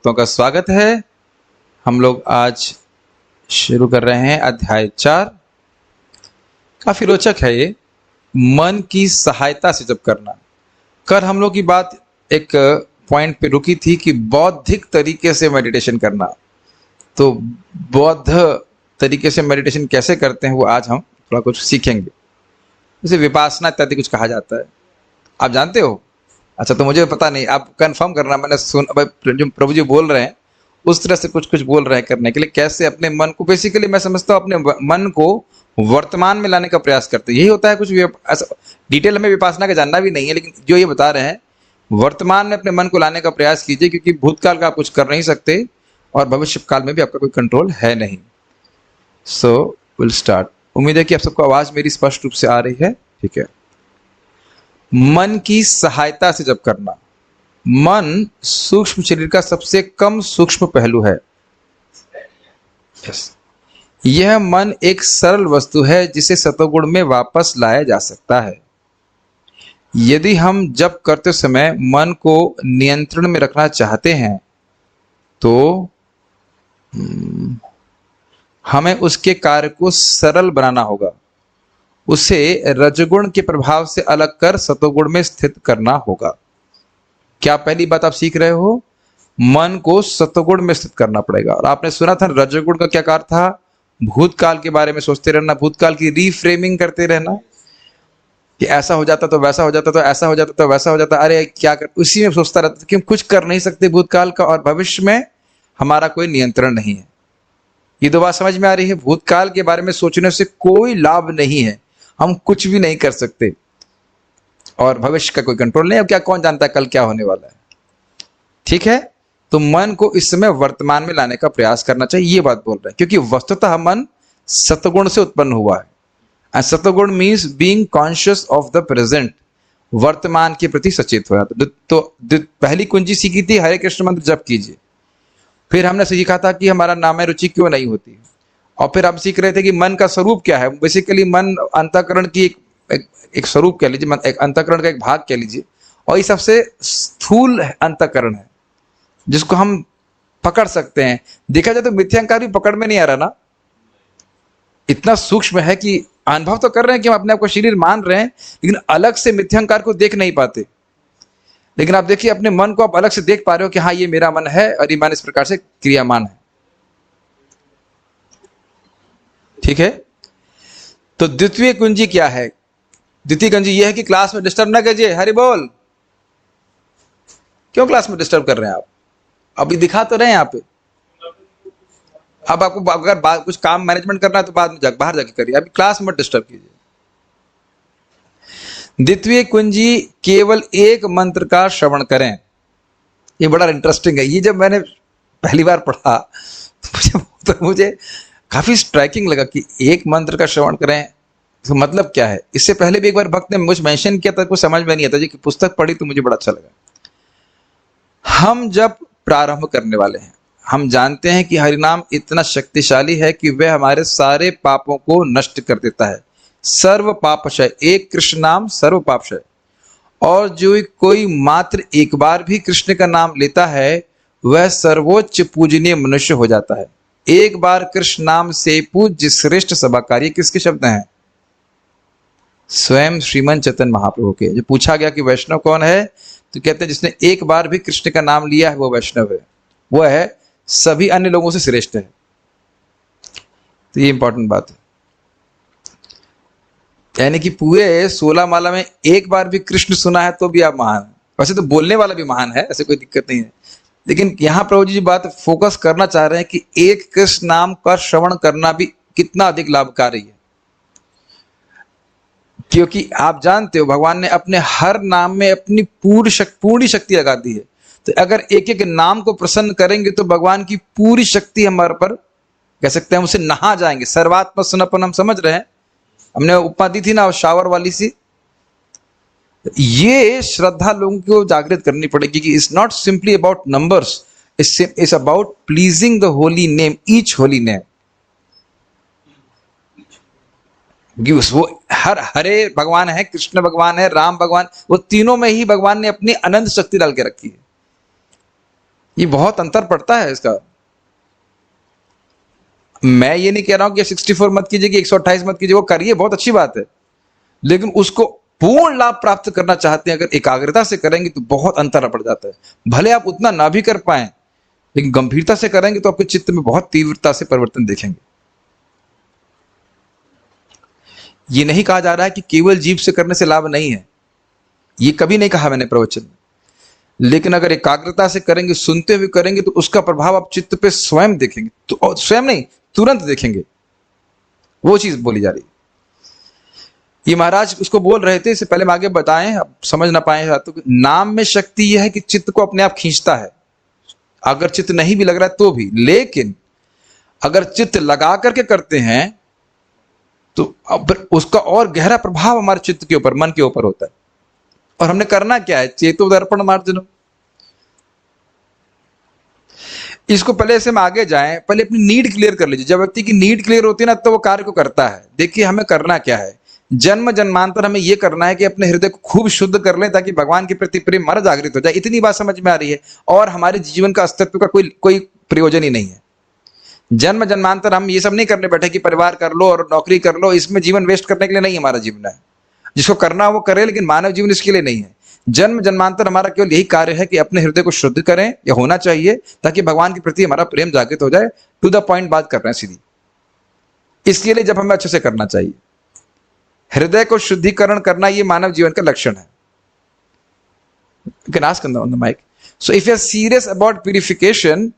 भक्तों का स्वागत है। हम लोग आज शुरू कर रहे हैं अध्याय 4। काफी रोचक है ये, मन की सहायता से जप करना। कल हम लोग की बात एक पॉइंट पे रुकी थी कि बौद्धिक तरीके से मेडिटेशन करना। तो बौद्ध तरीके से मेडिटेशन कैसे करते हैं वो आज हम थोड़ा कुछ सीखेंगे। इसे विपासना इत्यादि कुछ कहा जाता है, आप जानते हो? अच्छा, तो मुझे पता नहीं, आप कंफर्म करना। मैंने सुन जो प्रभु जी बोल रहे हैं उस तरह से कुछ कुछ बोल रहे हैं करने के लिए। कैसे अपने मन को, बेसिकली मैं समझता हूँ अपने मन को वर्तमान में लाने का प्रयास करते हैं। यही होता है। कुछ ऐसा डिटेल में विपासना का जानना भी नहीं है, लेकिन जो ये बता रहे हैं वर्तमान में अपने मन को लाने का प्रयास कीजिए, क्योंकि भूतकाल का आप कुछ कर नहीं सकते और भविष्य काल में भी आपका कोई कंट्रोल है नहीं। So will start. उम्मीद है कि आप सबको आवाज मेरी स्पष्ट रूप से आ रही है। ठीक है। मन की सहायता से जप करना। मन सूक्ष्म शरीर का सबसे कम सूक्ष्म पहलू है। यह मन एक सरल वस्तु है जिसे सतोगुण में वापस लाया जा सकता है। यदि हम जप करते समय मन को नियंत्रण में रखना चाहते हैं तो हमें उसके कार्य को सरल बनाना होगा। उसे रजगुण के प्रभाव से अलग कर सतोगुण में स्थित करना होगा। क्या पहली बात आप सीख रहे हो? मन को सतोगुण में स्थित करना पड़ेगा। और आपने सुना था रजगुण का क्या कार्य था? भूतकाल के बारे में सोचते रहना, भूतकाल की रीफ्रेमिंग करते रहना कि ऐसा हो जाता तो वैसा हो जाता, तो ऐसा हो जाता तो वैसा हो जाता, अरे क्या कर, उसी में सोचता रहता था कि हम कुछ कर नहीं सकते भूतकाल का, और भविष्य में हमारा कोई नियंत्रण नहीं है। ये दो बात समझ में आ रही है? भूतकाल के बारे में सोचने से कोई लाभ नहीं है, हम कुछ भी नहीं कर सकते, और भविष्य का कोई कंट्रोल नहीं है। अब क्या, कौन जानता है कल क्या होने वाला है? ठीक है। तो मन को इस समय वर्तमान में लाने का प्रयास करना चाहिए, ये बात बोल रहे हैं, क्योंकि वस्तुतः मन सतगुण से उत्पन्न हुआ है। एंड सतगुण means being conscious of the present, वर्तमान के प्रति सचेत हो जाता। तो पहली कुंजी सीखी थी, हरे कृष्ण मंत्र जप कीजिए। फिर हमने सीखा था कि हमारा नाम में रुचि क्यों नहीं होती, और फिर हम सीख रहे थे कि मन का स्वरूप क्या है। बेसिकली मन अंतःकरण की एक स्वरूप कह लीजिए, एक अंतःकरण का एक भाग कह लीजिए, और ये सबसे स्थूल अंतःकरण है जिसको हम पकड़ सकते हैं। देखा जाए तो मिथ्याहंकार भी पकड़ में नहीं आ रहा ना, इतना सूक्ष्म है कि अनुभव तो कर रहे हैं कि हम अपने आप को शरीर मान रहे हैं, लेकिन अलग से मिथ्याहंकार को देख नहीं पाते। लेकिन आप देखिए अपने मन को आप अलग से देख पा रहे हो कि हाँ ये मेरा मन है और ये मन इस प्रकार से क्रियामान है। ठीक है। तो द्वितीय कुंजी क्या है? द्वितीय कुंजी यह है कि क्लास में डिस्टर्ब ना कीजिए। हरि बोल। क्यों क्लास में डिस्टर्ब कर रहे हैं आप? अभी दिखा तो रहे हैं यहाँ पे। अब आपको अगर कुछ काम मैनेजमेंट करना है तो बाद में बाहर जाके करिए, अभी क्लास में डिस्टर्ब कीजिए। द्वितीय कुंजी, केवल एक मंत्र का श्रवण करें। ये बड़ा इंटरेस्टिंग है। ये जब मैंने पहली बार पढ़ा तो मुझे काफी स्ट्राइकिंग लगा कि एक मंत्र का श्रवण करें, तो मतलब क्या है? इससे पहले भी एक बार भक्त ने मुझे मेंशन किया था, कुछ समझ में नहीं आता जी, कि पुस्तक पढ़ी तो मुझे बड़ा अच्छा लगा। हम जब प्रारंभ करने वाले हैं, हम जानते हैं कि हरिनाम इतना शक्तिशाली है कि वह हमारे सारे पापों को नष्ट कर देता है। सर्व पापक्षय, एक कृष्ण नाम सर्व पापक्षय। और जो कोई मात्र एक बार भी कृष्ण का नाम लेता है वह सर्वोच्च पूजनीय मनुष्य हो जाता है। एक बार कृष्ण नाम से पूज्य श्रेष्ठ सभाकारी, किसके शब्द हैं? स्वयं श्रीमन चैतन्य महाप्रभु के। जो पूछा गया कि वैष्णव कौन है, तो कहते हैं जिसने एक बार भी कृष्ण का नाम लिया है वो वैष्णव है, वो है सभी अन्य लोगों से श्रेष्ठ है। तो ये इंपॉर्टेंट बात है, यानी कि पूरे 16 माला में एक बार भी कृष्ण सुना है तो भी आप महान है। वैसे तो बोलने वाला भी महान है, ऐसे कोई दिक्कत नहीं है, लेकिन यहां प्रभु जी बात फोकस करना चाह रहे हैं कि एक कृष्ण नाम का श्रवण करना भी कितना अधिक लाभकारी है। क्योंकि आप जानते हो भगवान ने अपने हर नाम में अपनी पूरी शक्ति लगा दी है। तो अगर एक एक नाम को प्रसन्न करेंगे तो भगवान की पूरी शक्ति हमारे पर, कह सकते हैं, उसे नहा जाएंगे। सर्वात्म सनापन हम समझ रहे हैं, हमने उपमा दी थी ना शावर वाली सी। ये श्रद्धा लोगों को जागृत करनी पड़ेगी कि it's not simply about numbers, it's about pleasing the holy name, each holy name. वो हरे भगवान है, कृष्ण भगवान है, राम भगवान, वो तीनों में ही भगवान ने अपनी अनंत शक्ति डाल के रखी है। ये बहुत अंतर पड़ता है इसका। मैं ये नहीं कह रहा हूं कि 64 मत कीजिए कि 128 मत कीजिए, वो करिए, बहुत अच्छी बात है, लेकिन उसको पूर्ण लाभ प्राप्त करना चाहते हैं अगर एकाग्रता से करेंगे तो बहुत अंतर पड़ जाता है। भले आप उतना ना भी कर पाए, लेकिन गंभीरता से करेंगे तो आपके चित्त में बहुत तीव्रता से परिवर्तन देखेंगे। ये नहीं कहा जा रहा है कि केवल जीभ से करने से लाभ नहीं है, ये कभी नहीं कहा मैंने प्रवचन में, लेकिन अगर एकाग्रता से करेंगे, सुनते हुए करेंगे, तो उसका प्रभाव आप चित्त पे स्वयं देखेंगे, तो स्वयं नहीं, तुरंत देखेंगे। वो चीज बोली जा रही है। ये महाराज उसको बोल रहे थे, इससे पहले हम आगे बताएं, अब समझ ना पाए तो, नाम में शक्ति यह है कि चित्त को अपने आप खींचता है, अगर चित्त नहीं भी लग रहा है तो भी, लेकिन अगर चित्त लगा करके करते हैं तो अब उसका और गहरा प्रभाव हमारे चित्त के ऊपर, मन के ऊपर होता है। और हमने करना क्या है? चेतो दर्पण मार्जनम। इसको पहले से हम आगे जाएं, पहले अपनी नीड क्लियर कर लीजिए। जब व्यक्ति की नीड क्लियर होती है ना, तो वो कार्य को करता है। देखिए हमें करना क्या है, जन्म जन्मांतर हमें ये करना है कि अपने हृदय को खूब शुद्ध कर लें, ताकि भगवान के प्रति प्रेम हमारा जागृत हो जाए। इतनी बात समझ में आ रही है, और हमारे जीवन का अस्तित्व का कोई प्रयोजन ही नहीं है। जन्म जन्मांतर हम ये सब नहीं करने बैठे कि परिवार कर लो और नौकरी कर लो, इसमें जीवन वेस्ट करने के लिए नहीं हमारा जीवन है। जिसको करना वो करे, लेकिन मानव जीवन इसके लिए नहीं है। जन्म जन्मांतर हमारा केवल यही कार्य है कि अपने हृदय को शुद्ध करें, या होना चाहिए, ताकि भगवान के प्रति हमारा प्रेम जागृत हो जाए। टू द पॉइंट बात कर रहे हैं सीधी। इसके लिए जब हमें अच्छे से करना चाहिए, हृदय को शुद्धिकरण करना, ये मानव जीवन का लक्षण है। You can ask on the mic. So if you are serious about purification,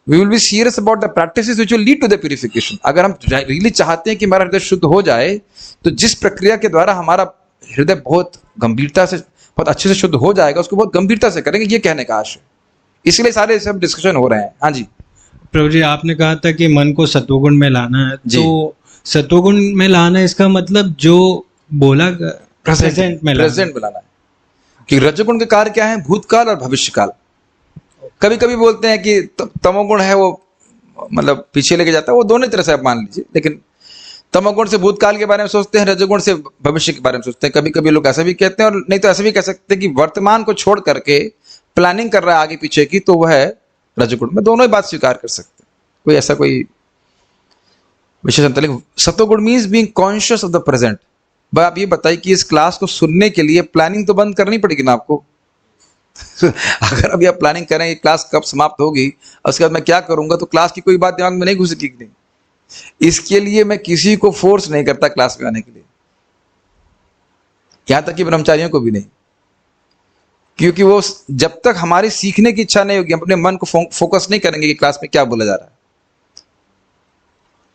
we will be serious about the practices which will lead to the purification. अगर हम really चाहते हैं कि हमारा हृदय शुद्ध हो जाए, तो जिस प्रक्रिया के द्वारा हमारा हृदय बहुत गंभीरता से, बहुत अच्छे से शुद्ध हो जाएगा, उसको बहुत गंभीरता से करेंगे, ये कहने का आशय। इसलिए सारे सब डिस्कशन हो रहे हैं। हाँ जी प्रभु जी, आपने कहा था कि मन को सत्वगुण में लाना है, तो सत्वगुण में लाना, इसका मतलब जो बोला प्रेजेंट में लाना है। कि रजोगुण के कार्य क्या है? भूतकाल और भविष्यकाल। कभी कभी बोलते हैं कि तमोगुण है वो मतलब पीछे लेके जाता है, वो दोनों तरह से आप मान लीजिए, लेकिन तमोगुण से भूतकाल के बारे में सोचते हैं, रजोगुण से भविष्य के बारे में सोचते हैं। कभी कभी लोग ऐसा भी कहते हैं, और नहीं तो ऐसा भी कह सकते हैं कि वर्तमान को छोड़ करके प्लानिंग कर रहा है आगे पीछे की, तो वह है रजोगुण में। दोनों ही बात स्वीकार कर सकते हैं, कोई ऐसा कोई विशेष अंतर नहीं। सत्वगुण means being conscious of the present. भाई आप ये बताइए कि इस क्लास को सुनने के लिए प्लानिंग तो बंद करनी पड़ेगी ना आपको। अगर अभी आप प्लानिंग करें ये क्लास कब समाप्त होगी, उसके बाद मैं क्या करूंगा, तो क्लास की कोई बात दिमाग में नहीं घुसेगी कि नहीं। इसके लिए मैं किसी को फोर्स नहीं करता क्लास में आने के लिए, यहां तक कि ब्रह्मचारियों को भी नहीं, क्योंकि वो जब तक हमारी सीखने की इच्छा नहीं होगी, हम अपने मन को फोकस नहीं करेंगे कि क्लास में क्या बोला जा रहा है।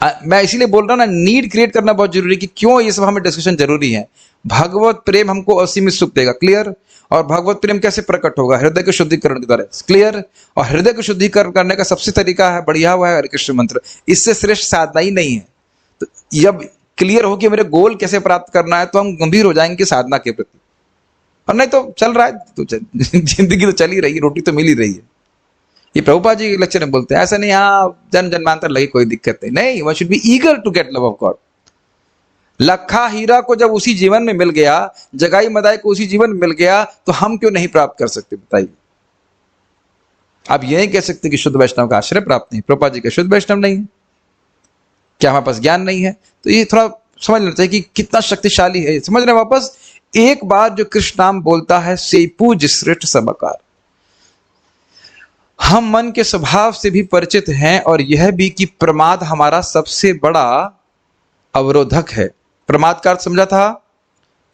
मैं इसीलिए बोल रहा हूं ना, नीड क्रिएट करना बहुत जरूरी है कि क्यों ये सब हमें डिस्कशन जरूरी है। भगवत प्रेम हमको असीमित सुख देगा, क्लियर। और भगवत प्रेम कैसे प्रकट होगा? हृदय के शुद्धिकरण के द्वारा, क्लियर। और हृदय को शुद्धिकरण करने का सबसे तरीका है, बढ़िया हुआ है, हरे कृष्ण मंत्र। इससे श्रेष्ठ साधना ही नहीं है। तो जब क्लियर हो कि मेरे गोल कैसे प्राप्त करना है, तो हम गंभीर हो जाएंगे साधना के प्रति। और नहीं तो चल रहा है तो जिंदगी तो चल ही रही है, रोटी तो मिल ही रही है। ये प्रभुपाद जी के लेक्चर में बोलते हैं, ऐसा नहीं हाँ जन्म जन्मांतर लगी कोई दिक्कत नहीं, one should be eager to get love of God. लखा हीरा को जब उसी जीवन में मिल गया, जगाई मदाई को उसी जीवन में मिल गया, तो हम क्यों नहीं प्राप्त कर सकते? बताइए। आप ये नहीं कह सकते कि शुद्ध वैष्णव का आश्रय प्राप्त नहीं, प्रभुपाद जी का शुद्ध वैष्णव नहीं है, क्या हमारे पास ज्ञान नहीं है? तो ये थोड़ा समझ लेना चाहिए कि कितना शक्तिशाली है। समझ रहे वापस, एक बार जो कृष्ण नाम बोलता है, से पूज श्रेष्ठ सबकार। हम मन के स्वभाव से भी परिचित हैं, और यह भी कि प्रमाद हमारा सबसे बड़ा अवरोधक है। प्रमाद का अर्थ समझा था?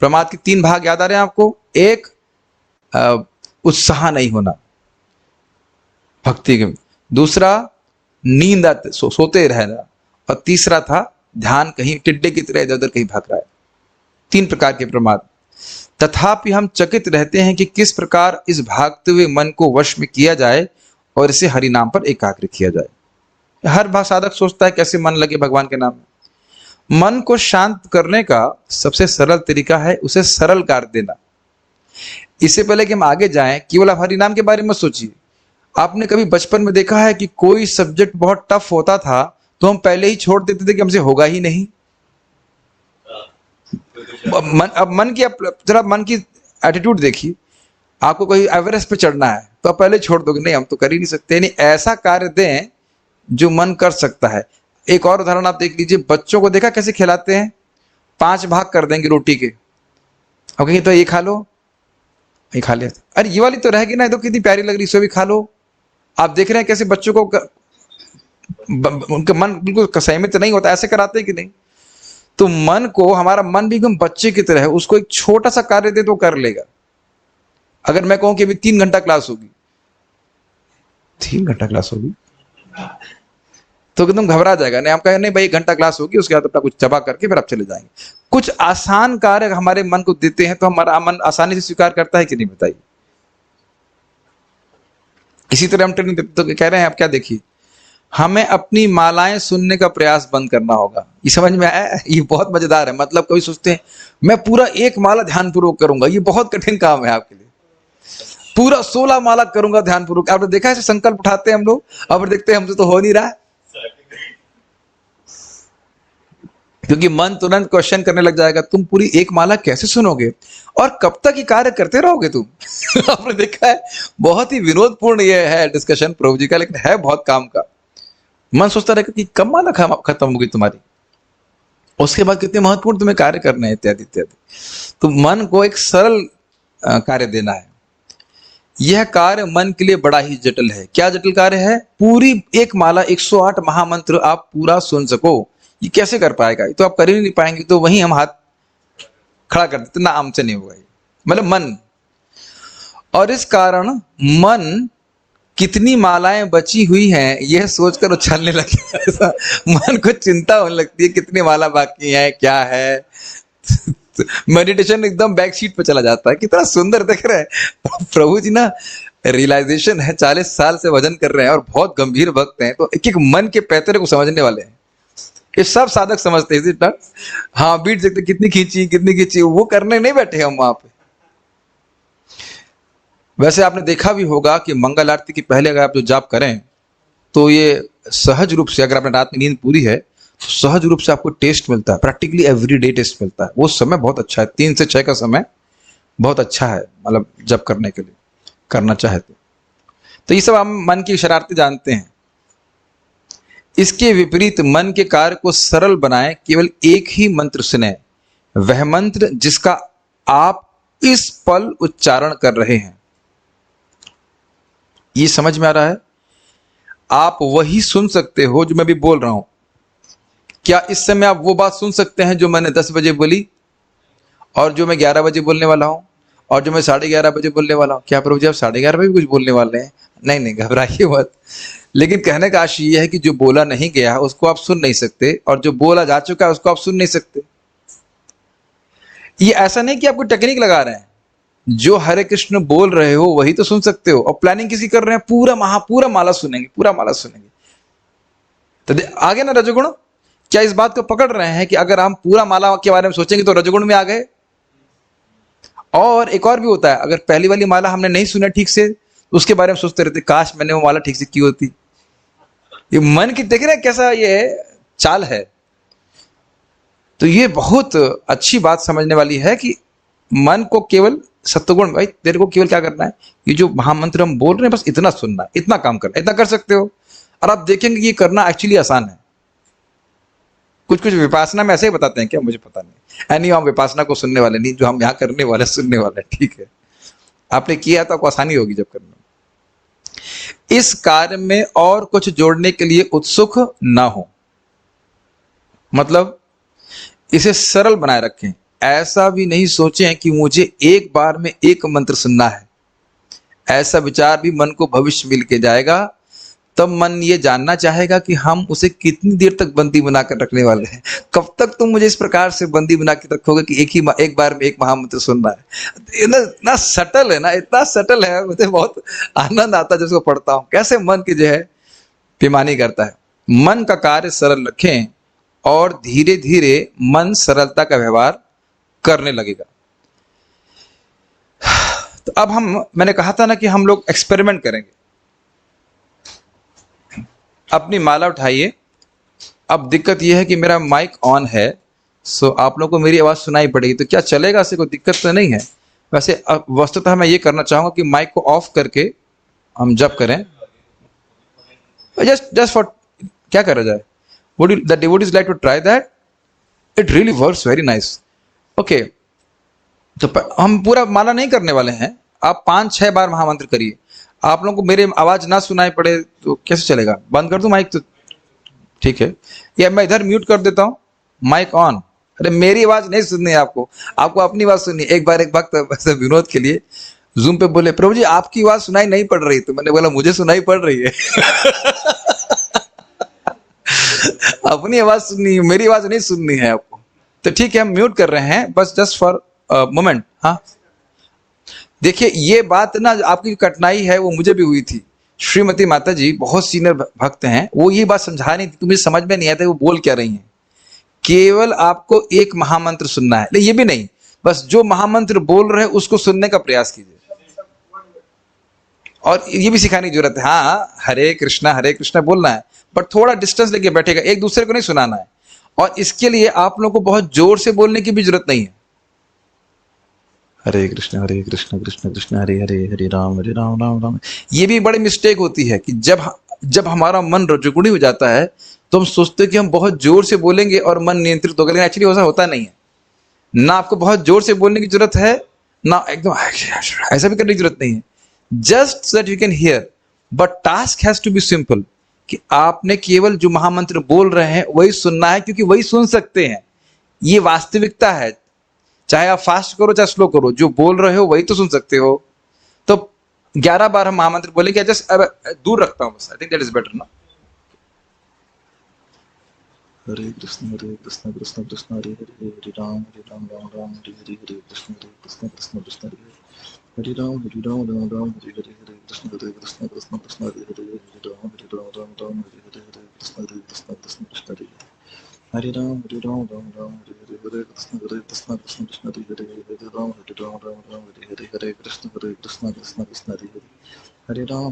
प्रमाद के 3 भाग याद आ रहे हैं आपको? एक उत्साह नहीं होना भक्ति के, दूसरा नींद आते सोते रहना, और तीसरा था ध्यान कहीं टिड्डे की तरह इधर उधर कहीं भाग रहा है। 3 प्रकार के प्रमाद। तथापि हम चकित रहते हैं कि किस प्रकार इस भागते हुए मन को वश में किया जाए और इसे हरि नाम पर एकाग्र किया जाए। हर साधक सोचता है कैसे मन लगे भगवान के नाम में। मन को शांत करने का सबसे सरल तरीका है उसे सरल कार्य देना। इससे पहले कि हम आगे जाएं, केवल आप हरि नाम के बारे में सोचिए। आपने कभी बचपन में देखा है कि कोई सब्जेक्ट बहुत टफ होता था तो हम पहले ही छोड़ देते थे कि हमसे होगा ही नहीं? अब मन की जरा मन की एटीट्यूड देखिए। आपको कोई एवरेस्ट पे चढ़ना है, तो आप पहले छोड़ दोगे, नहीं हम तो कर ही नहीं सकते। नहीं, ऐसा कार्य दें जो मन कर सकता है। एक और उदाहरण आप देख लीजिए, बच्चों को देखा कैसे खिलाते हैं, 5 भाग कर देंगे रोटी के, और कहेंगे तो ये खा लो, ये खा लिया, अरे ये वाली तो रहेगी ना, तो कितनी प्यारी लग रही, इसको भी खा लो। आप देख रहे हैं कैसे बच्चों को उनका मन बिल्कुल सहमित नहीं होता, ऐसे कराते हैं कि नहीं। तो मन को, हमारा मन भी एकदम बच्चे की तरह है, उसको एक छोटा सा कार्य दे तो कर लेगा। अगर मैं कहूं कि अभी 3 घंटा क्लास होगी, 3 घंटा क्लास होगी, तो एकदम घबरा जाएगा। नहीं, हम कहें नहीं भाई 1 घंटा क्लास होगी, उसके बाद अपना कुछ चबा करके फिर आप चले जाएंगे। कुछ आसान कार्य हमारे मन को देते हैं तो हमारा मन आसानी से स्वीकार करता है कि नहीं, बताइए। इसी तरह हम ट्रेनिंग तो कह रहे हैं, आप क्या देखिए, हमें अपनी मालाएं सुनने का प्रयास बंद करना होगा। ये समझ में आया? ये बहुत मजेदार है। मतलब कभी सोचते हैं मैं पूरा 1 माला ध्यानपूर्वक करूंगा, ये बहुत कठिन काम है आपके लिए। पूरा 16 माला करूंगा ध्यानपूर्वक। आपने देखा है संकल्प उठाते हैं हम लोग, अब देखते हैं हमसे तो हो नहीं रहा, क्योंकि मन तुरंत क्वेश्चन करने लग जाएगा, तुम पूरी 1 माला कैसे सुनोगे और कब तक ये कार्य करते रहोगे तुम? आपने देखा है, बहुत ही विनोदपूर्ण ये है डिस्कशन प्रभु जी का, लेकिन है बहुत काम का। मन सोचता रहेगा कि कब माला खत्म होगी तुम्हारी, उसके बाद कितने महत्वपूर्ण तुम्हें कार्य करने हैं, इत्यादि इत्यादि। तो मन को एक सरल कार्य देना है। यह कार्य मन के लिए बड़ा ही जटिल है। क्या जटिल कार्य है? पूरी 1 माला 108 महामंत्र आप पूरा सुन सको, ये कैसे कर पाएगा? ये तो आप कर ही नहीं पाएंगे। तो वहीं हम हाथ खड़ा कर देते, ना हमसे नहीं होगा ये, मतलब मन। और इस कारण मन कितनी मालाएं बची हुई हैं यह सोचकर उछलने लगे। ऐसा मन को चिंता होने लगती है, कितनी माला बाकी है, क्या है। मेडिटेशन एकदम बैक सीट पे चला जाता है। कितना सुंदर देख रहे हैं प्रभु जी ना, रियलाइजेशन है, 40 साल से भजन कर रहे हैं और बहुत गंभीर भक्त हैं, तो एक एक मन के पैतरे को समझने वाले हैं। ये सब साधक समझते हैं। हाँ, बीट देखते कितनी खींची, वो करने नहीं बैठे हम वहां पे। वैसे आपने देखा भी होगा कि मंगल आरती के पहले अगर आप जो जाप करें तो ये सहज रूप से, अगर आपने रात में नींद पूरी है तो सहज रूप से आपको टेस्ट मिलता है, प्रैक्टिकली एवरीडे टेस्ट मिलता है। वो समय बहुत अच्छा है, 3 से 6 का समय बहुत अच्छा है, मतलब जप करने के लिए, करना चाहे तो ये सब हम मन की शरारतें जानते हैं। इसके विपरीत मन के कार्य को सरल बनाए, केवल एक ही मंत्र सुने, वह मंत्र जिसका आप इस पल उच्चारण कर रहे हैं। ये समझ में आ रहा है? आप वही सुन सकते हो जो मैं भी बोल रहा हूं। क्या इस समय आप वो बात सुन सकते हैं जो मैंने 10 बजे बोली, और जो मैं 11 बजे बोलने वाला हूं, और जो मैं 11:30 बजे बोलने वाला हूं? क्या प्रभु जी आप 11:30 बजे कुछ बोलने वाले हैं? नहीं, घबराइए मत। लेकिन कहने का आशय यह है कि जो बोला नहीं गया उसको आप सुन नहीं सकते, और जो बोला जा चुका है उसको आप सुन नहीं सकते। ये ऐसा नहीं कि आपको टेक्निक लगा रहे हैं, जो हरे कृष्ण बोल रहे हो वही तो सुन सकते हो। और प्लानिंग किसी कर रहे हैं, पूरा माला सुनेंगे, पूरा माला सुनेंगे। तो आगे ना रजोगुण, क्या इस बात को पकड़ रहे हैं कि अगर हम पूरा माला के बारे में सोचेंगे तो रजोगुण में आ गए? और एक और भी होता है, अगर पहली वाली माला हमने नहीं सुना ठीक से, उसके बारे में सोचते रहते, काश मैंने वो माला ठीक से की होती। ये मन की, देख रहे हैं कैसा ये चाल है। तो ये बहुत अच्छी बात समझने वाली है कि मन को केवल सत्वगुण, भाई तेरे को केवल क्या करना है, ये जो महामंत्र हम बोल रहे हैं बस इतना सुनना है, इतना काम करना है, इतना कर सकते हो। और आप देखेंगे कि ये करना एक्चुअली आसान है। कुछ विपासना में ऐसे ही बताते हैं क्या, मुझे पता नहीं। एनी हम विपासना को सुनने वाले नहीं, जो हम यहाँ करने वाले सुनने वाले, ठीक है। आपने किया तो आपको आसानी होगी जब करना। इस कार्य में और कुछ जोड़ने के लिए उत्सुक ना हो, मतलब इसे सरल बनाए रखें। ऐसा भी नहीं सोचें कि मुझे एक बार में 1 मंत्र सुनना है। ऐसा विचार भी मन को भविष्य मिल के जाएगा। तब मन ये जानना चाहेगा कि हम उसे कितनी देर तक बंदी बनाकर रखने वाले हैं। कब तक तुम मुझे इस प्रकार से बंदी बना के रखोगे कि एक बार में 1 महामंत्र सुनना है। इतना सटल है ना, इतना सटल है, मुझे बहुत आनंद आता है जब उसको पढ़ता हूं, कैसे मन की जो है बेईमानी करता है। मन का कार्य सरल रखें और धीरे धीरे मन सरलता का व्यवहार करने लगेगा। तो अब मैंने कहा था ना कि हम लोग एक्सपेरिमेंट करेंगे। अपनी माला उठाइए। अब दिक्कत यह है कि मेरा माइक ऑन है, सो आप लोगों को मेरी आवाज सुनाई पड़ेगी। तो क्या चलेगा, इससे कोई दिक्कत तो नहीं है? वैसे वस्तुतः मैं ये करना चाहूंगा कि माइक को ऑफ करके हम जप करें, जस्ट फॉर, क्या करा जाए? Would you, the devotees like to try that? It really works very nice. Okay. तो हम पूरा माला नहीं करने वाले हैं, आप 5-6 बार महामंत्र करिए। आप लोगों को मेरे आवाज ना सुनाई पड़े तो कैसे चलेगा? बंद कर दूं माइक तो ठीक है, या मैं इधर म्यूट कर देता हूं, माइक ऑन। अरे मेरी आवाज नहीं सुननी है आपको, आपको अपनी आवाज सुननी है। एक बार एक भक्त विनोद के लिए जूम पे बोले, प्रभु जी आपकी आवाज सुनाई नहीं पड़ रही, तो मैंने बोला मुझे सुनाई पड़ रही है। अपनी आवाज सुननी है, मेरी आवाज नहीं सुननी है आपको। तो ठीक है, हम म्यूट कर रहे हैं बस जस्ट फॉर मोमेंट। हाँ देखिए, ये बात ना आपकी कठिनाई है वो मुझे भी हुई थी। श्रीमती माता जी बहुत सीनियर भक्त हैं, वो ये बात समझा नहीं थी, तुम्हें समझ में नहीं आता वो बोल क्या रही हैं। केवल आपको एक महामंत्र सुनना है, ये भी नहीं, बस जो महामंत्र बोल रहे हैं उसको सुनने का प्रयास कीजिए। और ये भी सिखाने की जरूरत है, हाँ हरे कृष्णा बोलना है, पर थोड़ा डिस्टेंस लेके बैठेगा, एक दूसरे को नहीं सुनाना है। और इसके लिए आप लोगों को बहुत जोर से बोलने की भी जरूरत नहीं है। हरे कृष्ण कृष्ण कृष्ण हरे हरे, हरे राम राम राम। ये भी बड़ी मिस्टेक होती है कि जब हमारा मन रजोगुणी हो जाता है तो हम सोचते हैं कि हम बहुत जोर से बोलेंगे और मन नियंत्रित होगा, लेकिन एक्चुअली ऐसा होता नहीं है। ना आपको बहुत जोर से बोलने की जरूरत है, ना एकदम ऐसा भी करने की जरूरत नहीं है, just so that you can hear. But task has to be simple, कि आपने केवल जो महामंत्र बोल रहे हैं वही सुनना है, क्योंकि वही सुन सकते हैं। ये वास्तविकता है, चाहे आप फास्ट करो चाहे स्लो करो, जो बोल रहे हो वही तो सुन सकते हो। तो 11 बार हम महामंत्र बोलेंगे, जस्ट अब दूर रखता हूं बस, I think that is better ना। हरे कृष्ण कृष्ण कृष्ण हरे हरे, हरे राम राम राम हरे हरे, हरे कृष्ण कृष्ण कृष्ण हरे राम राम राम हरे हरे, हरे कृष्ण कृष्ण कृष्ण हरे हरे, हरे राम राम हरे हरे, हरे कृष्ण कृष्ण कृष्ण हरे हरे, हरे राम राम हरे हरे, हरे कृष्ण कृष्ण हरे हरे, हरे राम राम हरे हरे, हरे कृष्ण कृष्ण कृष्ण हरे हरे, हरे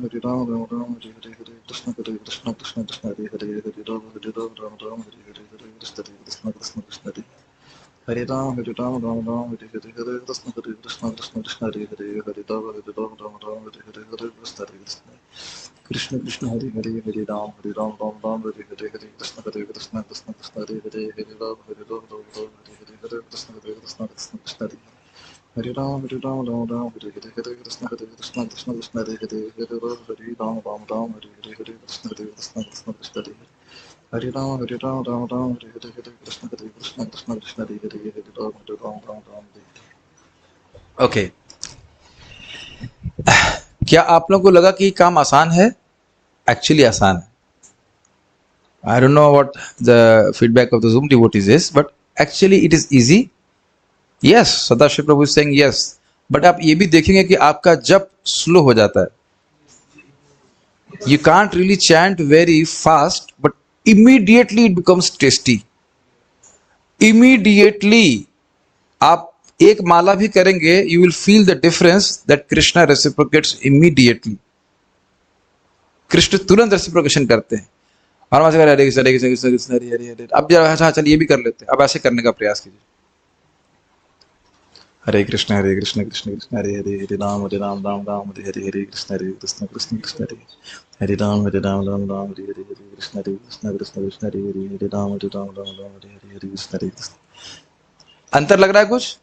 राम राम हरे हरे, हरे कृष्ण कृष्ण हरे हरे, हरे राम राम हरे हरे, हरे कृष्ण कृष्ण कृष्ण हरे, हरे राम राम हरे हरे, हरे कृष्ण कृष्ण हरे हरे, हरे राम राम हरे हरे, हरे कृष्ण कृष्ण हरे हरे, हरे राम राम हरे हरे, हरे कृष्ण कृष्ण हरे हरे, हरे राम हरे हरे, हरे कृष्ण कृष्ण हरे, हरे राम राम हरे हरे, हरे कृष्ण कृष्ण हरे हरे, हरे राम राम हरे हरे, हरे कृष्ण कृष्ण हरे हरे, हरे राम राम हरे हरे, हरे कृष्ण कृष्ण हरे हरे, हरे राम राम हरे हरे। ओके, क्या आप लोगों को लगा कि काम आसान है? एक्चुअली आसान है। I don't know what the feedback of the Zoom devotees is, but actually it is easy. Yes, Sadashiv Prabhu is saying yes, but आप ये भी देखेंगे कि आपका जप स्लो हो जाता है। You can't really chant very fast, but immediately it becomes tasty. Immediately आप एक माला भी करेंगे, you will feel the difference that Krishna reciprocates immediately. Krishna तुरंत रेसिप्रोकेशन करते हैं। और वहां से हरे कृष्ण कृष्ण कृष्ण हरे हरे, हरे। अब जरा अच्छा चलिए ये भी कर लेते हैं, अब ऐसे करने का प्रयास कीजिए। हरे कृष्ण कृष्ण कृष्ण हरे हरे, हरे राम राम राम हरे हरे, हरे कृष्ण कृष्ण कृष्ण हरे हरे, राम राम राम हरे हरे, हरे कृष्ण कृष्ण कृष्ण हरे हरे, हरे राम राम हरे हरे, हरे कृष्ण कृष्ण। अंतर लग रहा है कुछ?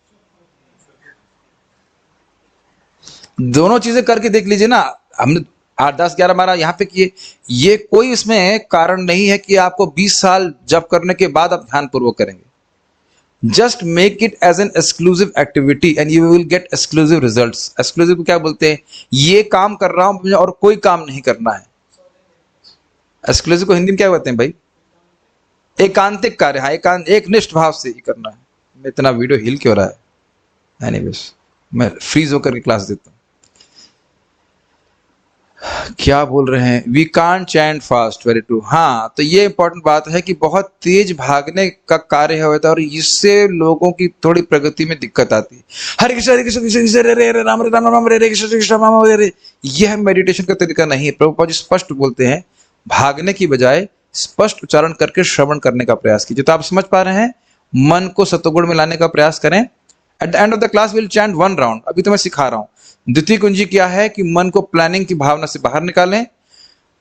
दोनों चीजें करके देख लीजिए ना। हमने 8, 10, 11 बार यहाँ पे किए, ये कोई इसमें कारण नहीं है कि आपको 20 साल जप करने के बाद आप ध्यान पूर्वक करेंगे। Just make it as an exclusive activity and you will get exclusive results. Exclusive को क्या बोलते हैं? ये काम कर रहा हूं मुझे और कोई काम नहीं करना है। एक्सक्लूसिव को हिंदी में क्या बोलते हैं भाई? एकांतिक कार्य। हाँ, एक निष्ठ भाव से ही करना है। मैं इतना वीडियो हिल क्यों रहा है? एनीवेज, मैं फ्रीज होकर के क्लास देता हूं। क्या बोल रहे हैं? We can't chant fast, very true. हाँ, तो ये इंपॉर्टेंट बात है कि बहुत तेज भागने का कार्य होता है और इससे लोगों की थोड़ी प्रगति में दिक्कत आती है। हरे कृष्ण कृष्ण हरे राम राम हरे कृष्ण कृष्ण राम हरे, यह मेडिटेशन का तरीका नहीं है। प्रभुपाद जी स्पष्ट बोलते हैं, भागने की बजाय स्पष्ट उच्चारण करके श्रवण करने का प्रयास कीजिए। तो आप समझ पा रहे हैं, मन को सत्वगुण में लाने का प्रयास करें at the end of the class will chant 1 round. अभी तो मैं सिखा रहा हूं। द्वितीय कुंजी क्या है कि मन को प्लानिंग की भावना से बाहर निकालें।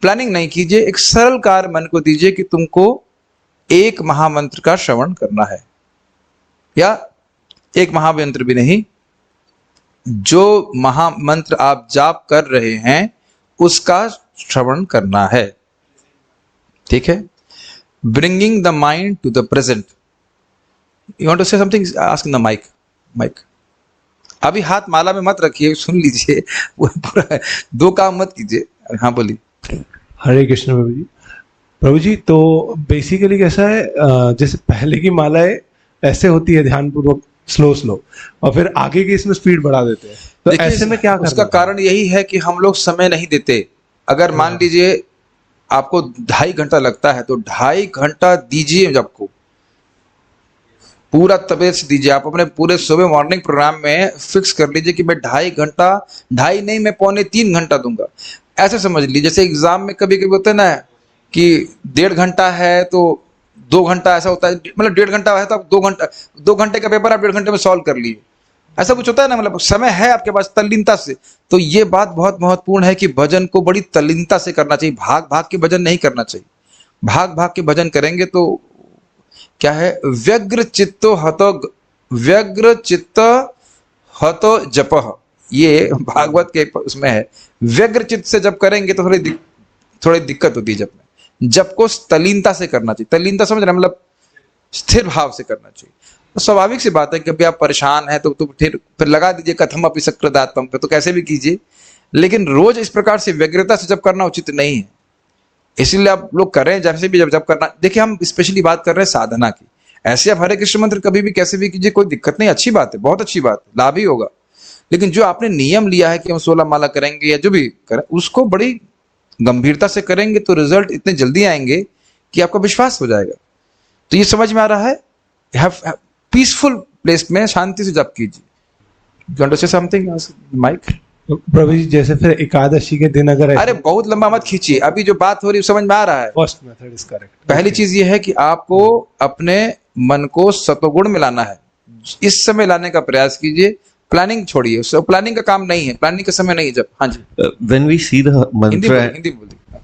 प्लानिंग नहीं कीजिए, एक सरल कार्य मन को दीजिए कि तुमको एक महामंत्र का श्रवण करना है, या एक महामंत्र भी नहीं, जो महामंत्र आप जाप कर रहे हैं उसका श्रवण करना है। ठीक है? Bringing the mind to the present. You want to say something, ask in the mic. अभी हाथ माला में मत रखिए, सुन लीजिए, वो पूरा दो काम मत कीजिए। हाँ बोलिए। हरे कृष्ण प्रभु जी। प्रभु जी, तो बेसिकली कैसा है, जैसे पहले की मालाएं ऐसे होती है ध्यानपूर्वक स्लो, और फिर आगे की इसमें स्पीड बढ़ा देते हैं, तो ऐसे में क्या करना? उसका कारण यही है कि हम लोग समय नहीं देते। अगर मान लीजिए आपको 2.5 घंटा लगता है तो 2.5 घंटा दीजिए, जब को पूरा तबीयत से दीजिए। आप अपने पूरे सुबह मॉर्निंग प्रोग्राम में फिक्स कर लीजिए कि मैं 2.5 घंटा, 2.5 नहीं, मैं 2.25-3 घंटा दूंगा। ऐसे समझ लीजिए, जैसे एग्जाम में कभी कभी होता है ना कि 1.5 घंटा है तो 2 घंटा ऐसा होता है, मतलब 1.5 घंटा है तो आप 2 घंटे का पेपर आप 1.5 घंटे में सॉल्व कर लिए, ऐसा कुछ होता है ना। मतलब समय है आपके पास तल्लीनता से। तो ये बात बहुत महत्वपूर्ण है कि भजन को बड़ी तल्लीनता से करना चाहिए। भाग भाग के भजन नहीं करना चाहिए। भाग भाग के भजन करेंगे तो क्या है, व्यग्र चित्तो हतो जपः, ये भागवत के उसमें है। व्यग्र चित्त से जब करेंगे तो थोड़ी दिक्कत होती है जब में। जब को तल्लीनता से करना चाहिए। तल्लीनता समझ रहे, मतलब स्थिर भाव से करना चाहिए। तो स्वाभाविक सी बात है कि अभी आप परेशान हैं तो फिर लगा दीजिए कथम अपि सकृदात्मम पे, तो कैसे भी कीजिए, लेकिन रोज इस प्रकार से व्यग्रता से जब करना उचित नहीं है। इसीलिए आप लोग करें जैसे भी जब करना। देखिए, हम स्पेशली बात कर रहे हैं साधना की। ऐसे आप हरे कृष्ण मंत्र कभी भी कैसे भी कीजिए, कोई दिक्कत नहीं, अच्छी बात है, बहुत अच्छी बात है, लाभ ही होगा। लेकिन जो आपने नियम लिया है कि हम 16 माला करेंगे या जो भी करें, उसको बड़ी गंभीरता से करेंगे तो रिजल्ट इतने जल्दी आएंगे कि आपका विश्वास हो जाएगा। तो ये समझ में आ रहा है? पीसफुल प्लेस में शांति से जप कीजिए। Something mic. प्रभु जी, जैसे फिर एकादशी के दिन अगर, अरे बहुत लंबा मत खींचिए, अभी जो बात हो रही है समझ में आ रहा है। First method is correct. पहली चीज ये है कि आपको अपने मन को सतोगुण में लाना है। इस समय लाने का प्रयास कीजिए। प्लानिंग छोड़िए, उससे प्लानिंग का काम नहीं है, प्लानिंग का समय नहीं जब। हाँ जी, व्हेन वी सी द मंत्र, हिंदी बोलिए।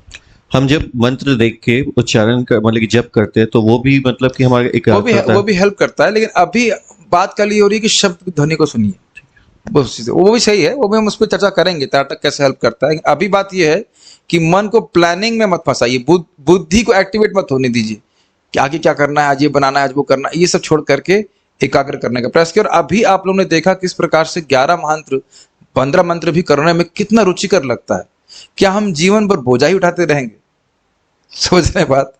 हम जब मंत्र देख के उच्चारण कर, मतलब कि जब करते हैं तो वो भी मतलब कि हमारे एक वो भी हेल्प करता है। लेकिन अभी बात कल ये हो रही है कि शब्द ध्वनि को सुनिए, वो भी सही है, वो भी हम उस पर चर्चा करेंगे ताटक कैसे हेल्प करता है। अभी बात ये है कि मन को प्लानिंग में मत फंसाइए, बुद्धि को एक्टिवेट मत होने दीजिए कि आगे क्या करना है, आज ये बनाना है, आज वो करना है, ये सब छोड़ करके एकाग्र करने का प्रयास किया। और अभी आप लोगों ने देखा किस प्रकार से 11 मंत्र 15 मंत्र भी करने में कितना रुचिकर लगता है। क्या हम जीवन भर बोझा ही उठाते रहेंगे? समझ रहे बात?